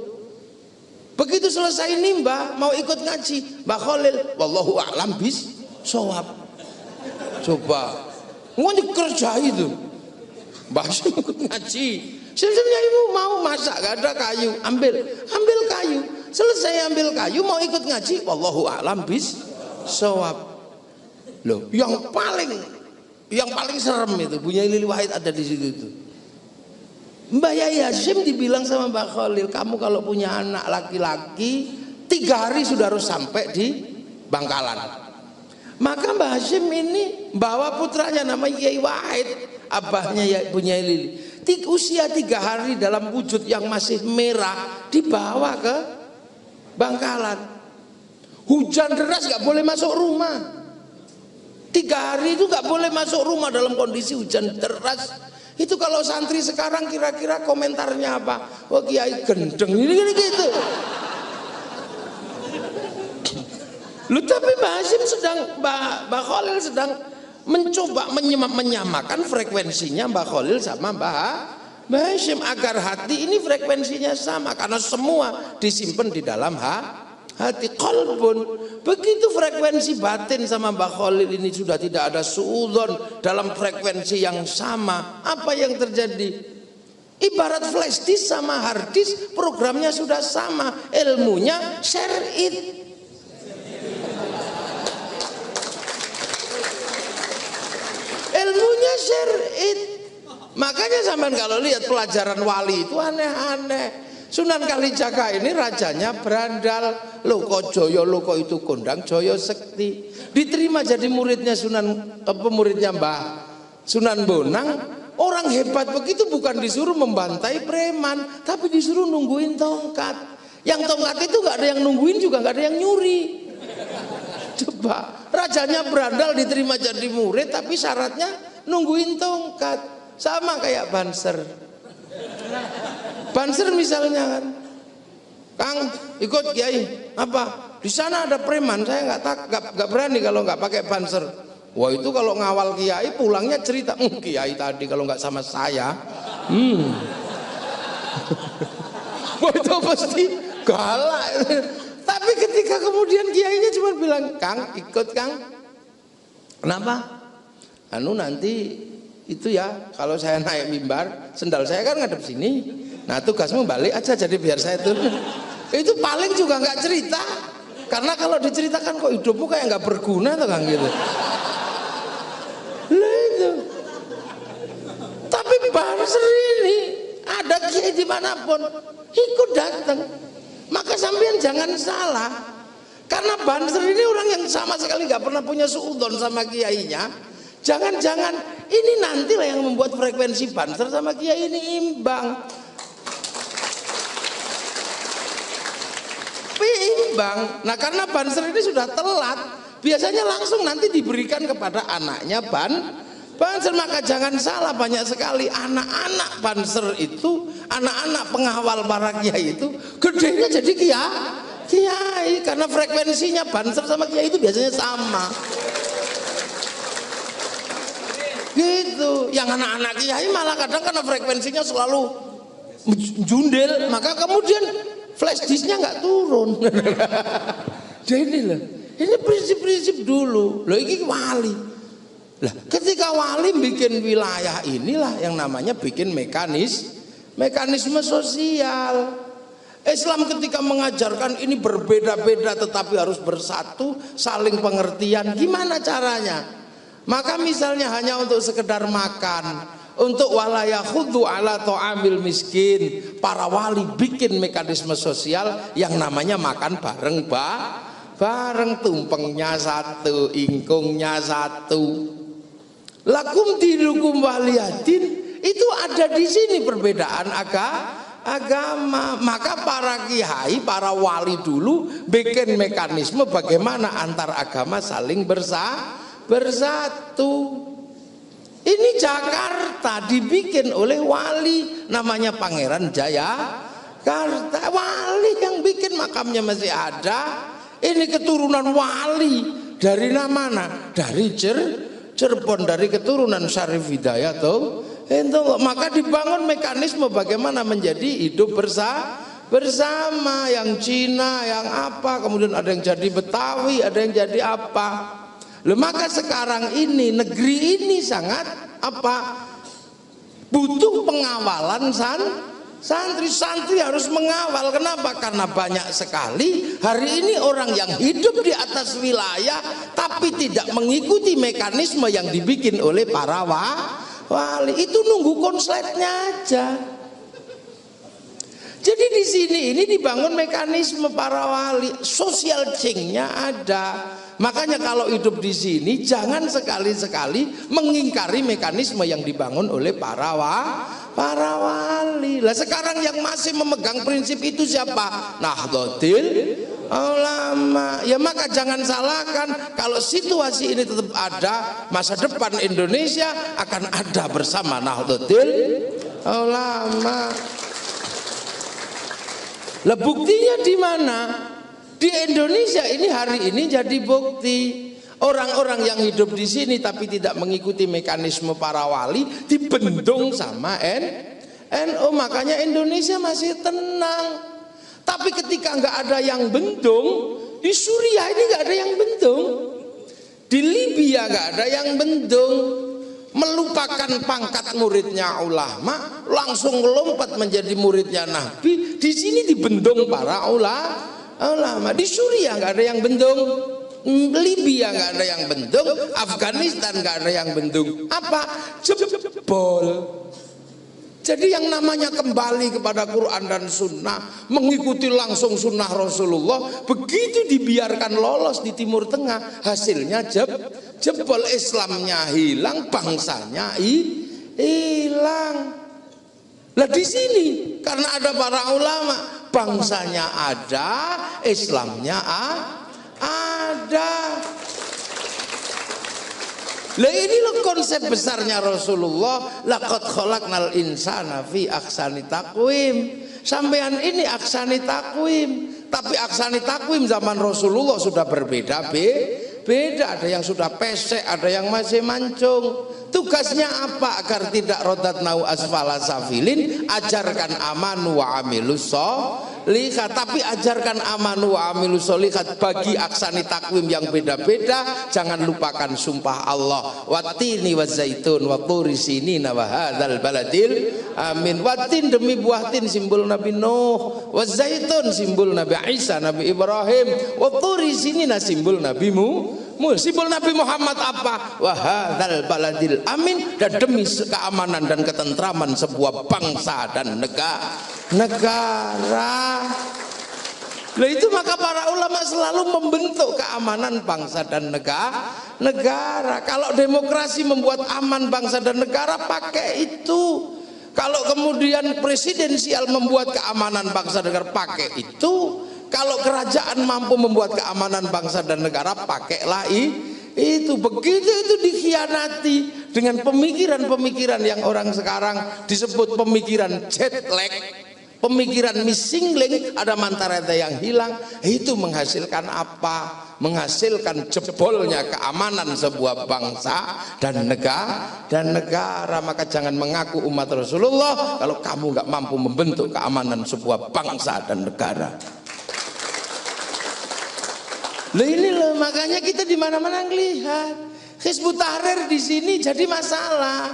Begitu selesai nimba, mau ikut ngaji, Mbah Khalil, wallahu a'lam bis shawab. Coba, ngomong kerja itu. Mbah Hasyim ikut ngaji. Syem, nyaimu mau masak, gak ada kayu, ambil kayu. Selesai ambil kayu mau ikut ngaji, wallahu a'lam bis shawab. Loh, yang paling serem itu Bunyai Lili Wahid ada di situ itu. Mbah Yai Hasyim dibilang sama Mbah Khalil, kamu kalau punya anak laki-laki 3 hari sudah harus sampai di Bangkalan. Maka Mbah Hasyim ini bawa putranya namanya Yai Wahid, abahnya Bunyai Lili. Usia 3 hari dalam wujud yang masih merah dibawa ke Bangkalan. Hujan deras gak boleh masuk rumah. 3 hari itu gak boleh masuk rumah dalam kondisi hujan deras. Itu kalau santri sekarang kira-kira komentarnya apa? Oh, kiai gendeng ini gitu. Lu tapi Mbah Hasyim Mbah Khalil sedang mencoba menyamakan frekuensinya Mbah Khalil sama Mbah Hasyim agar hati ini frekuensinya sama, karena semua disimpan di dalam hati qalbun. Begitu frekuensi batin sama Mbah Khalil ini sudah tidak ada suudzon dalam frekuensi yang sama, apa yang terjadi? Ibarat flash disk sama hard disk, programnya sudah sama, ilmunya share it. Ilmunya share it. Makanya sampean kalau lihat pelajaran wali itu aneh-aneh. Sunan Kalijaga ini rajanya berandal, Loko Joyo, Loko itu kondang, Joyo sekti. Diterima jadi muridnya muridnya Mbah Sunan Bonang. Orang hebat begitu bukan disuruh membantai preman, tapi disuruh nungguin tongkat. Yang tongkat itu nggak ada yang nungguin juga nggak ada yang nyuri. Coba, rajanya berandal diterima jadi murid, tapi syaratnya nungguin tongkat. Sama kayak Banser. Banser misalnya kan, Kang ikut kiai apa? Di sana ada preman, saya nggak berani kalau nggak pakai Banser. Wah, itu kalau ngawal kiai pulangnya cerita, kiai tadi kalau nggak sama saya, wah itu pasti galak. Tapi ketika kemudian kiainya cuma bilang, Kang ikut Kang, kenapa? Nanti itu ya, kalau saya naik mimbar, sendal saya kan ngadep sini. Nah tugasmu balik aja, jadi biar saya turun. Itu paling juga nggak cerita, karena kalau diceritakan kok hidupmu kayak nggak berguna tuh Kang gitu. Lah itu. Tapi Banser ini ada kiai dimanapun ikut datang. Maka sampean jangan salah, karena Banser ini orang yang sama sekali nggak pernah punya suudzon sama kiainya. Jangan-jangan ini nantilah yang membuat frekuensi Banser sama kiai ini imbang. Imbang. Nah karena Banser ini sudah telat, biasanya langsung nanti diberikan kepada anaknya Banser. Maka jangan salah, banyak sekali anak-anak Banser itu, anak-anak pengawal para kiai itu gedenya jadi kiai, karena frekuensinya Banser sama kiai itu biasanya sama. Gitu. Yang anak-anak kiai malah kadang karena frekuensinya selalu jundel, maka kemudian flash disknya nggak turun. Jadi loh, ini prinsip-prinsip dulu. Loh ini wali. Lah, ketika wali bikin wilayah, inilah yang namanya bikin mekanisme sosial. Islam ketika mengajarkan ini berbeda-beda tetapi harus bersatu, saling pengertian. Gimana caranya? Maka misalnya hanya untuk sekedar makan, untuk walayahuddu ala ta'amil miskin, para wali bikin mekanisme sosial yang namanya makan bareng bareng, tumpengnya satu, ingkungnya satu. Lakum dinukum waliyadin, itu ada di sini perbedaan agama. Maka para kiai, para wali dulu bikin mekanisme bagaimana antar agama saling bersatu. Ini Jakarta dibikin oleh wali namanya Pangeran Jayakarta. Wali yang bikin, makamnya masih ada. Ini keturunan wali dari mana? Dari Cirebon, dari keturunan Syarif Hidayat tuh. Maka dibangun mekanisme bagaimana menjadi hidup bersama, yang Cina, yang apa, kemudian ada yang jadi Betawi, ada yang jadi apa. Maka sekarang ini negeri ini sangat butuh pengawalan santri harus mengawal. Kenapa? Karena banyak sekali hari ini orang yang hidup di atas wilayah tapi tidak mengikuti mekanisme yang dibikin oleh para wali. Itu nunggu konsletnya aja. Jadi di sini ini dibangun mekanisme para wali, social change-nya ada. Makanya kalau hidup di sini jangan sekali-sekali mengingkari mekanisme yang dibangun oleh para wali. Lah sekarang yang masih memegang prinsip itu siapa? Nahdlatul Ulama. Ya maka jangan salahkan kalau situasi ini tetap ada, masa depan Indonesia akan ada bersama Nahdlatul Ulama. Lah buktinya di mana? Di Indonesia ini hari ini jadi bukti. Orang-orang yang hidup di sini tapi tidak mengikuti mekanisme para wali dibendung sama NU. Makanya Indonesia masih tenang. Tapi ketika nggak ada yang bendung, di Suriah ini nggak ada yang bendung, di Libya nggak ada yang bendung, melupakan pangkat muridnya ulama, langsung lompat menjadi muridnya Nabi. Di sini dibendung para ulama. Di Suriah nggak ada yang bendung, Libya nggak ada yang bendung, Afghanistan nggak ada yang bendung. Apa? Jebol. Jadi yang namanya kembali kepada Quran dan Sunnah, mengikuti langsung Sunnah Rasulullah, begitu dibiarkan lolos di Timur Tengah, hasilnya jebol. Islamnya hilang, bangsanya hilang. Lah di sini karena ada para ulama, bangsanya ada, Islamnya ada. Lah inilah konsep besarnya Rasulullah, laqad khalaqnal insana fi ahsani taqwim. Sampean ini ahsani taqwim, tapi ahsani taqwim zaman Rasulullah sudah berbeda. Ada yang sudah pesek, ada yang masih mancung. Tugasnya apa? Agar tidak rodat nau asfala safilin. Ajarkan amanu wa amilus sholihat. Tapi ajarkan amanu wa amilus sholihat bagi aksani takwim yang beda-beda. Jangan lupakan sumpah Allah. Wattini wa zaitun wa turi sinina wa hadzal baladil amin. Wattin demi buah tin simbol Nabi Nuh, wa zaitun simbol Nabi Isa, Nabi Ibrahim, wa turi sinina simbol Nabi simbol Nabi Muhammad apa? Wa hadzal baladil amin. Dan demi keamanan dan ketentraman sebuah bangsa dan negara. Nah itu maka para ulama selalu membentuk keamanan bangsa dan negara. Kalau demokrasi membuat aman bangsa dan negara, pakai itu. Kalau kemudian presidensial membuat keamanan bangsa dan negara, pakai itu. Kalau kerajaan mampu membuat keamanan bangsa dan negara, pakailah itu. Begitu itu dikhianati dengan pemikiran-pemikiran yang orang sekarang disebut pemikiran jet lag, pemikiran missing link, ada mantarada yang hilang. Itu menghasilkan apa? Menghasilkan jebolnya keamanan sebuah bangsa dan negara. Maka jangan mengaku umat Rasulullah kalau kamu nggak mampu membentuk keamanan sebuah bangsa dan negara. Loh ini loh, makanya kita di mana-mana ngelihat Hizbut Tahrir di sini jadi masalah.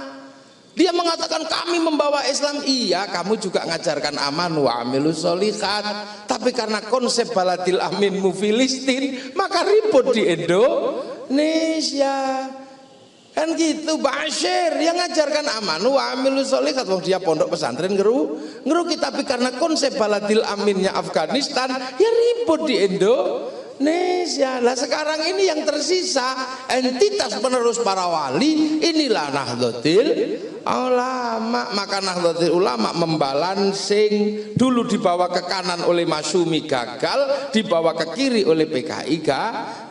Dia mengatakan kami membawa Islam, iya kamu juga ngajarkan aman wa amilus sholihat, tapi karena konsep baladil aminmu Filistin maka ribut di Indonesia. Kan gitu, Bashir yang ngajarkan aman wa amilus sholihat, wong dia pondok pesantren ngeruki, tapi karena konsep baladil aminnya Afghanistan ya ribut di Indonesia. Indonesia. Lah sekarang ini yang tersisa entitas penerus para wali, inilah Nahdlatul Ulama. Maka Nahdlatul Ulama membalansing, dulu dibawa ke kanan oleh Masyumi gagal, dibawa ke kiri oleh PKI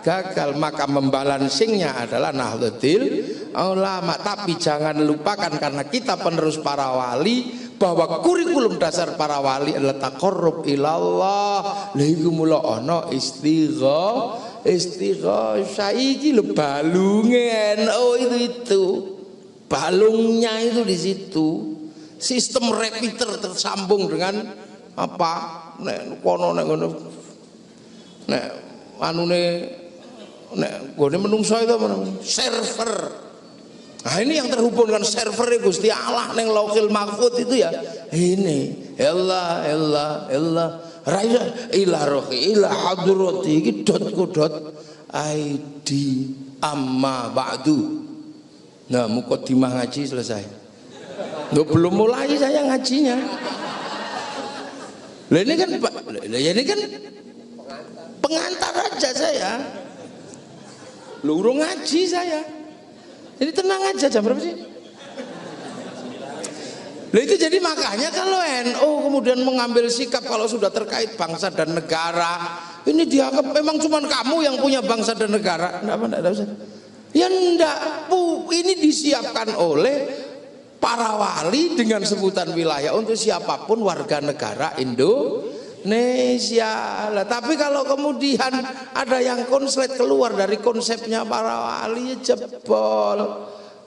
gagal. Maka membalansingnya adalah Nahdlatul Ulama. Tapi jangan lupakan, karena kita penerus para wali, bahwa kurikulum dasar para wali adalah taqarrub ilallah. Lha iku mula ana istighosah iki lho, balunge NU itu balungnya itu di situ. Sistem repeater tersambung dengan apa? Nek kono nek ngono nek anune nek gone menungso itu apa namanya? Server. Nah ini yang terhubung dengan server Gusti Allah neng Lauhil Mahfuz itu ya. Ini Allah raisa ila rohi ila hadrati iki .co.id amma ba'du. Nah mukadimah ngaji selesai. Loh, belum mulai saya ngajinya. Lah ini kan pengantar aja saya. Lu urung ngaji saya. Jadi tenang aja, jam berapa sih? Nah itu jadi makanya kalau NU kemudian mengambil sikap kalau sudah terkait bangsa dan negara, ini dianggap memang cuma kamu yang punya bangsa dan negara. Enggak usah. Ya enggak, ini disiapkan oleh para wali dengan sebutan wilayah untuk siapapun warga negara Indonesia. Lah, tapi kalau kemudian ada yang konslet keluar dari konsepnya para wali, ya jebol.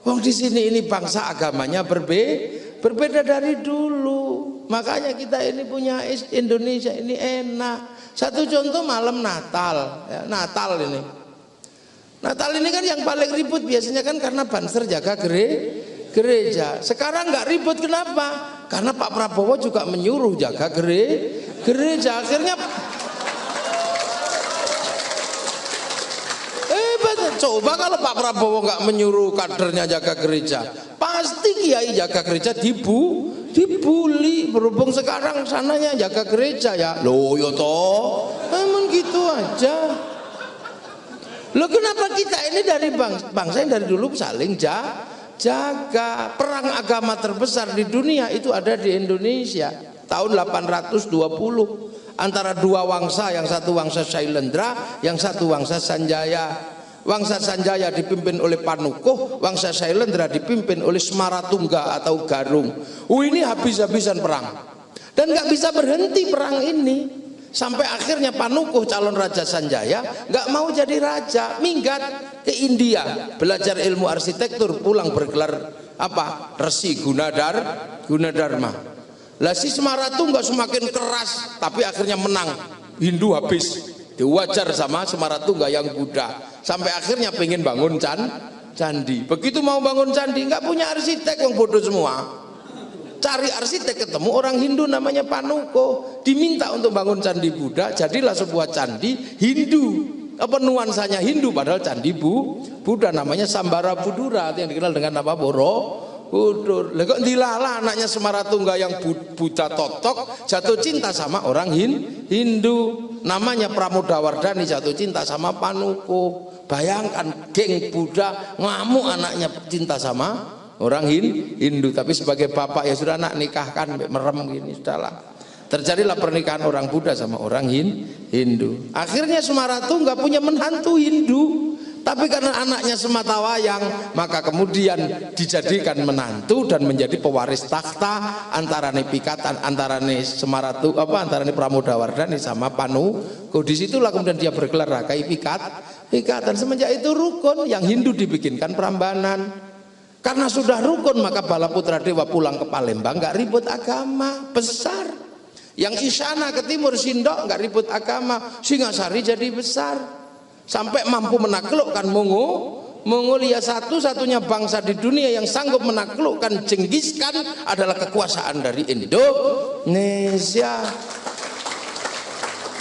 Wong di sini ini bangsa agamanya berbeda dari dulu. Makanya kita ini punya Indonesia ini enak. Satu contoh malam Natal, ya, Natal ini. Natal ini kan yang paling ribut biasanya kan karena Banser jaga gereja. Sekarang nggak ribut, kenapa? Karena Pak Prabowo juga menyuruh jaga gereja. Akhirnya coba kalau Pak Prabowo nggak menyuruh kadernya jaga gereja, pasti kiai jaga gereja dibully. Berhubung sekarang sananya jaga gereja ya, loh yo toh, emang gitu aja. Loh kenapa kita ini dari bangsa yang dari dulu saling jaga. Perang agama terbesar di dunia itu ada di Indonesia tahun 820 antara dua wangsa, yang satu wangsa Sailendra, yang satu wangsa Sanjaya. Wangsa Sanjaya dipimpin oleh Panukuh, wangsa Sailendra dipimpin oleh Semaratungga atau Garung. Ini habis-habisan perang dan nggak bisa berhenti perang ini sampai akhirnya Panukuh calon Raja Sanjaya nggak mau jadi raja, minggat ke India belajar ilmu arsitektur, pulang bergelar apa? Resi Gunadharma. Lah si Semaratungga semakin keras tapi akhirnya menang, Hindu habis, diwajar sama Semaratungga yang Buddha. Sampai akhirnya pengen bangun candi. Begitu mau bangun candi nggak punya arsitek, yang bodoh semua. Cari arsitek, ketemu orang Hindu namanya Panukuh, diminta untuk bangun candi Buddha. Jadilah sebuah candi Hindu, apa nuansanya Hindu padahal candi Buddha, namanya Sambara Budura yang dikenal dengan apa? Borobudur. Lah kok dilala anaknya Semaratungga yang Buddha totok jatuh cinta sama orang Hindu, namanya Pramodawardhani jatuh cinta sama Panukuh. Bayangkan geng Buddha ngamuk anaknya cinta sama orang Hindu, tapi sebagai bapak ya sudah, anak nikahkan merem gini, sudahlah. Terjadilah pernikahan orang Buddha sama orang Hindu. Akhirnya Semaratungga punya menantu Hindu, tapi karena anaknya sematawayang maka kemudian dijadikan menantu dan menjadi pewaris takhta antara pikatan antara antara Pramodawardhani sama Panukuh. Disitulah kemudian dia bergelar Rakai Pikatan. Semenjak itu rukun, yang Hindu dibikinkan Prambanan. Karena sudah rukun maka Bala Putra Dewa pulang ke Palembang, nggak ribut agama besar. Yang Isyana ke timur Sindok nggak ribut agama, Singasari jadi besar. Sampai mampu menaklukkan Mongolia, satu-satunya bangsa di dunia yang sanggup menaklukkan Genghis Khan adalah kekuasaan dari Indonesia.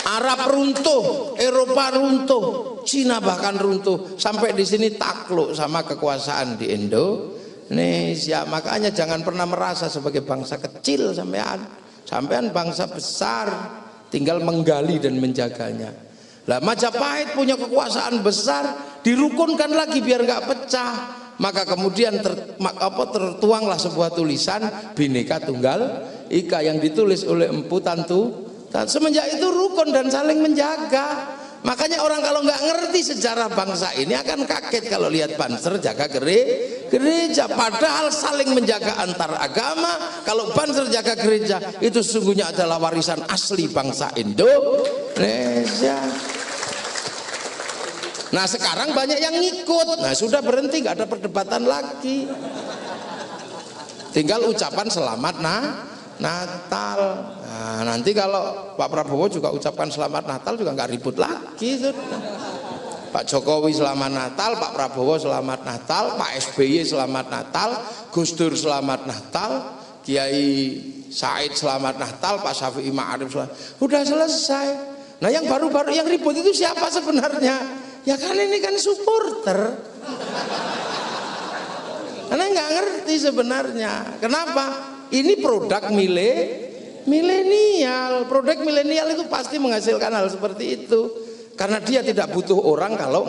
Arab runtuh, Eropa runtuh, Cina bahkan runtuh, sampai di sini takluk sama kekuasaan di Indonesia. Makanya jangan pernah merasa sebagai bangsa kecil, sampean bangsa besar, tinggal menggali dan menjaganya. Lah Majapahit punya kekuasaan besar, dirukunkan lagi biar nggak pecah. Maka kemudian tertuanglah sebuah tulisan Bhinneka Tunggal Ika yang ditulis oleh Empu Tantu. Semenjak itu rukun dan saling menjaga. Makanya orang kalau nggak ngerti sejarah bangsa ini akan kaget kalau lihat Banser jaga gereja, padahal saling menjaga antar agama. Kalau Banser jaga gereja itu sesungguhnya adalah warisan asli bangsa Indonesia. Nah sekarang banyak yang ngikut, nah sudah berhenti, nggak ada perdebatan lagi, tinggal ucapan selamat Natal. Nah, nanti kalau Pak Prabowo juga ucapkan selamat Natal juga nggak ribut lagi. Pak Jokowi selamat Natal, Pak Prabowo selamat Natal, Pak SBY selamat Natal, Gus Dur selamat Natal, Kiai Said selamat Natal, Pak Syafi'i Ma'arif selamat. Udah selesai. Nah yang baru-baru yang ribut itu siapa sebenarnya? Ya kan ini kan supporter. Karena nggak ngerti sebenarnya. Kenapa? Ini produk milenial. Produk milenial itu pasti menghasilkan hal seperti itu. Karena dia tidak butuh orang kalau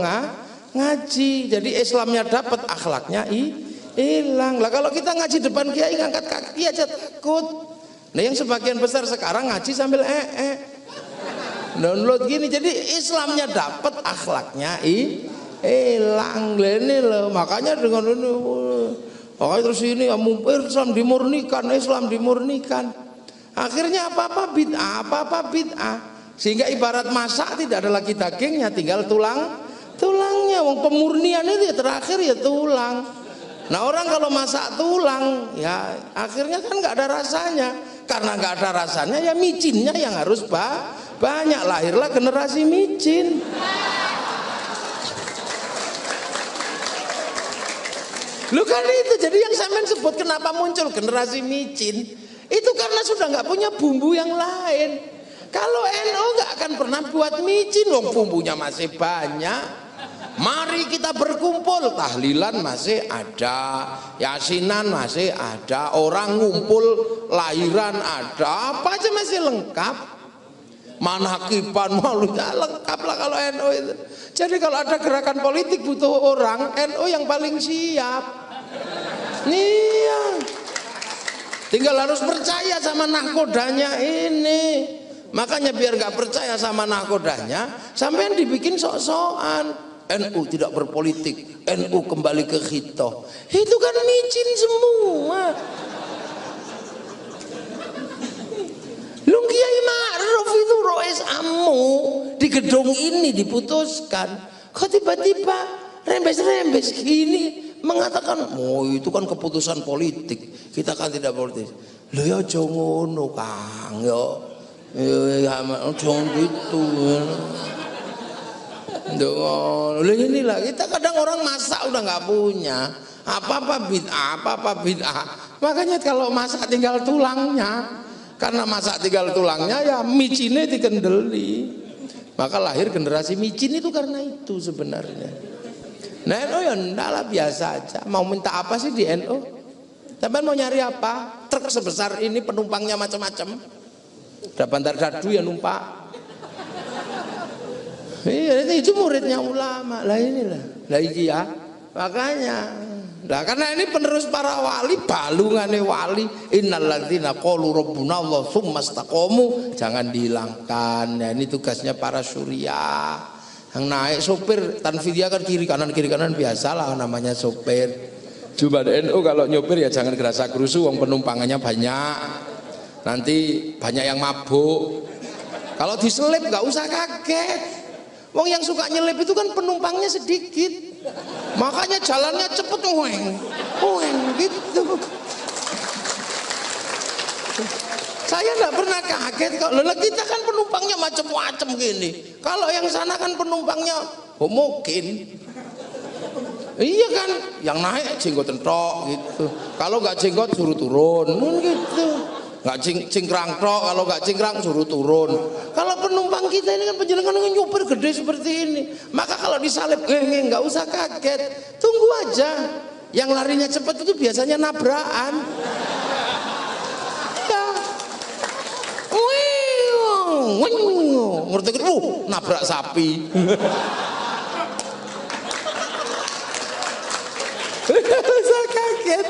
ngaji. Jadi Islamnya dapat, akhlaknya hilang. Lah kalau kita ngaji depan kiai ngangkat kaki aja takut. Nah yang sebagian besar sekarang ngaji sambil download gini. Jadi Islamnya dapat, akhlaknya hilang. Ini loh. Makanya dengan ini terus ini Islam dimurnikan. Akhirnya apa-apa bid'ah. Sehingga ibarat masak tidak ada lagi dagingnya, tinggal tulangnya. Wong pemurnian itu ya terakhir ya tulang. Nah orang kalau masak tulang ya akhirnya kan nggak ada rasanya. Karena nggak ada rasanya ya micinnya yang harus banyak. Lahirlah generasi micin. Lu kan itu, jadi yang sampean sebut kenapa muncul generasi micin itu karena sudah nggak punya bumbu yang lain. Kalau NU nggak akan pernah buat micin, dong bumbunya masih banyak. Mari kita berkumpul, tahlilan masih ada, yasinan masih ada, orang ngumpul lahiran ada, apa aja masih lengkap. Manakiban malunya lengkap lah kalau NU itu. Jadi kalau ada gerakan politik butuh orang, NU yang paling siap. Iya. Tinggal harus percaya sama nahkodanya ini. Makanya biar nggak percaya sama nahkodanya, sampean dibikin sok-sokan. NU tidak berpolitik, NU kembali ke khitoh. Itu kan micin semua. Lu Kiai Ma'ruf itu Rois Amu di gedung ini diputuskan. Kok tiba-tiba rembes-rembes gini mengatakan, oh itu kan keputusan politik, kita kan tidak politik. Loh ya jangan ngono Kang ya. Jangan gitu. Loh inilah kita kadang orang masak udah nggak punya apa-apa bid'ah. Makanya kalau masak tinggal tulangnya. Karena masak tinggal tulangnya ya micinnya dikendeli. Maka lahir generasi micin itu karena itu sebenarnya. Nah NU ya ndaklah biasa aja. Mau minta apa sih di NU? Tapi mau nyari apa? Truk sebesar ini penumpangnya macam-macam. Ada Bandar Dadu yang numpak. Iya itu muridnya ulama. Lah inilah. Lah iki ya. Makanya. Nah karena ini penerus para wali, balungane wali, innalladzina qalu rabbuna Allah tsumma istaqamu, jangan dihilangkan. Nah ini tugasnya para syuriah. Yang naik sopir tanfidiyah kan kiri kanan biasalah namanya sopir. Cuma NU kalau nyopir ya jangan gerasa gerusu, wong penumpangannya banyak. Nanti banyak yang mabuk. Kalau diselip nggak usah kaget. Wong yang suka nyelip itu kan penumpangnya sedikit. Makanya jalannya cepet gitu. Saya nggak pernah kaget kok. Loh, kita kan penumpangnya macam-macam gini. Kalau yang sana kan penumpangnya homogen. Iya kan, yang naik jenggot entok gitu. Kalau nggak jenggot suruh turun, gitu. Nggak cingkrang tok, kalau nggak cingkrang suruh turun. Kalau penumpang kita ini kan penjelengan dengan nyopir gede seperti ini, maka kalau disalib nggak usah kaget, tunggu aja. Yang larinya cepat itu biasanya nabrakan. Ya. ngerti nabrak sapi. Saya kaget.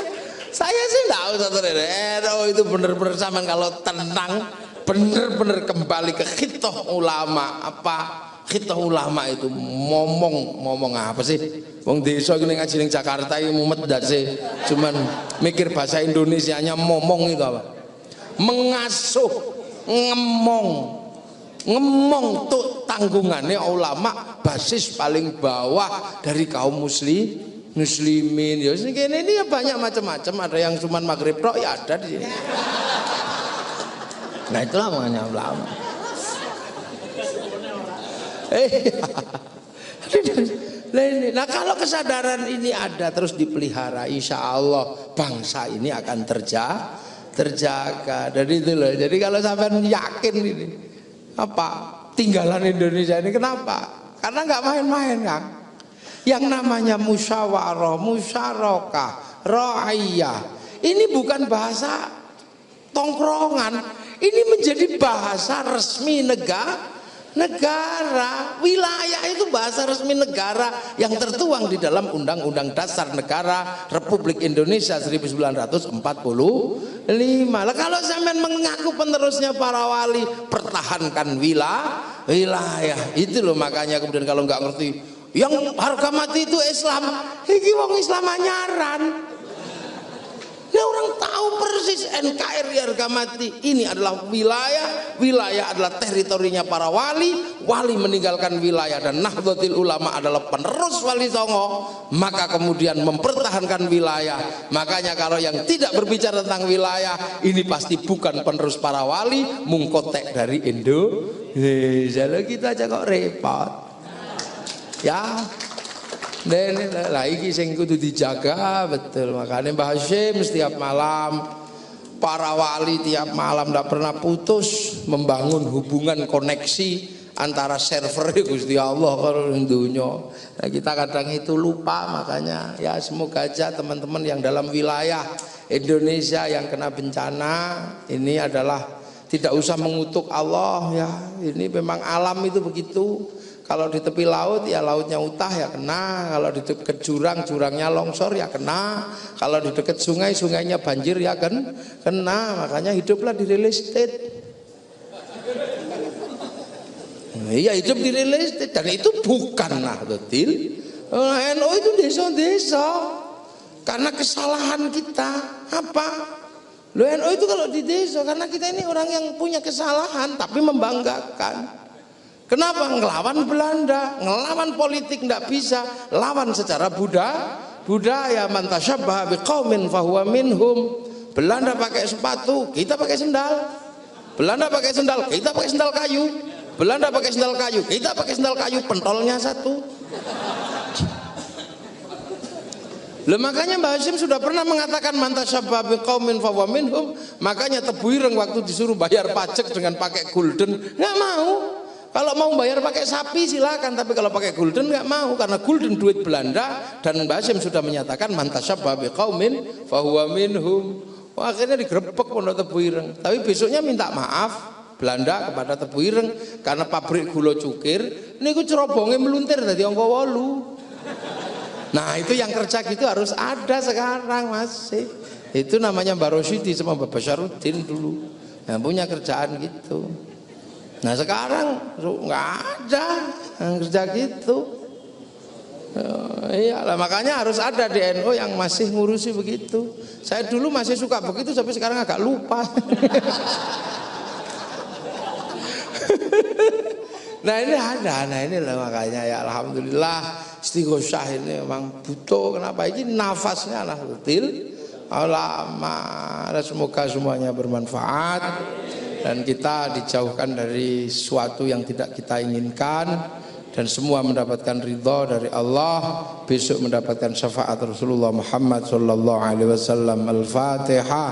Saya sih enggak usah itu bener-bener sampean kalau tenang bener-bener kembali ke khitoh ulama. Apa khitoh ulama itu ngomong apa sih? Wong desa iki ngaji ning Jakarta iki mumet ndase cuman mikir bahasa Indonesianya ngomong itu apa? Mengasuh, ngemong tuh tanggungannya ulama basis paling bawah dari kaum muslimin. Ya ini ya banyak macam-macam, ada yang cuman maghrib tok ya ada di sini. Nah itulah makanya ulama. Nah kalau kesadaran ini ada terus dipelihara, insya Allah bangsa ini akan terjaga. Dari itu loh. Jadi kalau sampai yakin ini apa tinggalan Indonesia ini kenapa? Karena nggak main-main kan. Yang namanya musyawarah, musyarakah, ra'iyah. Ini bukan bahasa tongkrongan. Ini menjadi bahasa resmi negara. Wilayah itu bahasa resmi negara yang tertuang di dalam Undang-Undang Dasar Negara Republik Indonesia 1945. Lah kalau sampean mengaku penerusnya para wali, pertahankan wilayah. Itu loh makanya kemudian kalau nggak ngerti yang harga mati itu Islam, iki wong Islam anyaran. Ya orang tahu persis NKRI harga mati ini adalah wilayah adalah teritorinya para wali meninggalkan wilayah dan Nahdlatul Ulama adalah penerus Wali Songo, maka kemudian mempertahankan wilayah. Makanya kalau yang tidak berbicara tentang wilayah ini pasti bukan penerus para wali, mungkotek dari Indonesia. Kita aja kok repot ya. Lah iki sing kudu dijaga betul. Makanya Mbah Hashim setiap malam, para wali tiap malam tidak pernah putus membangun hubungan koneksi antara server Gusti Allah karo dunya. Nah kita kadang itu lupa, makanya ya semoga aja teman-teman yang dalam wilayah Indonesia yang kena bencana ini adalah tidak usah mengutuk Allah ya. Ini memang alam itu begitu. Kalau di tepi laut ya lautnya utah ya kena, kalau di dekat jurang jurangnya longsor ya kena, kalau di dekat sungai sungainya banjir ya kena. Makanya hiduplah di real estate. Iya hidup di real estate dan itu bukan Nahdlatul NU itu desa-desa karena kesalahan kita apa? Lo NU itu kalau di desa karena kita ini orang yang punya kesalahan tapi membanggakan. Kenapa? Ngelawan Belanda, ngelawan politik nggak bisa, lawan secara budaya. Man tasyabbaha biqaumin fahuwa minhum. Belanda pakai sepatu, kita pakai sendal. Belanda pakai sendal, kita pakai sendal kayu. Belanda pakai sendal kayu, kita pakai sendal kayu, pentolnya satu. Makanya Mbah Hashim sudah pernah mengatakan man tasyabbaha biqaumin fahuwa minhum. Makanya Tebu Ireng waktu disuruh bayar pajak dengan pakai gulden, nggak mau. Kalau mau bayar pakai sapi silakan, tapi kalau pakai gulden nggak mau karena gulden duit Belanda dan Mbah Hashim sudah menyatakan man tasyabbaha biqaumin fahuwa minhum. Akhirnya digerebek Pondok Tebu Ireng. Tapi besoknya minta maaf Belanda kepada Tebu Ireng karena pabrik gula cukir niku cerobonge meluntir dadi angka 8. Nah, itu yang kerja gitu harus ada sekarang masih. Itu namanya Mbah Rosyidi sama Mbah Basaruddin dulu. Yang punya kerjaan gitu. Nah sekarang nggak ada yang kerja gitu. Iyalah makanya harus ada di NU yang masih ngurusi begitu. Saya dulu masih suka begitu tapi sekarang agak lupa. Nah ini ada, nah ini lah makanya ya alhamdulillah istighosah ini memang butuh. Kenapa ini nafasnya Nahdlatul Ulama. Semoga semuanya bermanfaat dan kita dijauhkan dari sesuatu yang tidak kita inginkan dan semua mendapatkan ridha dari Allah, besok mendapatkan syafaat Rasulullah Muhammad sallallahu alaihi wasallam. Al-Fatihah.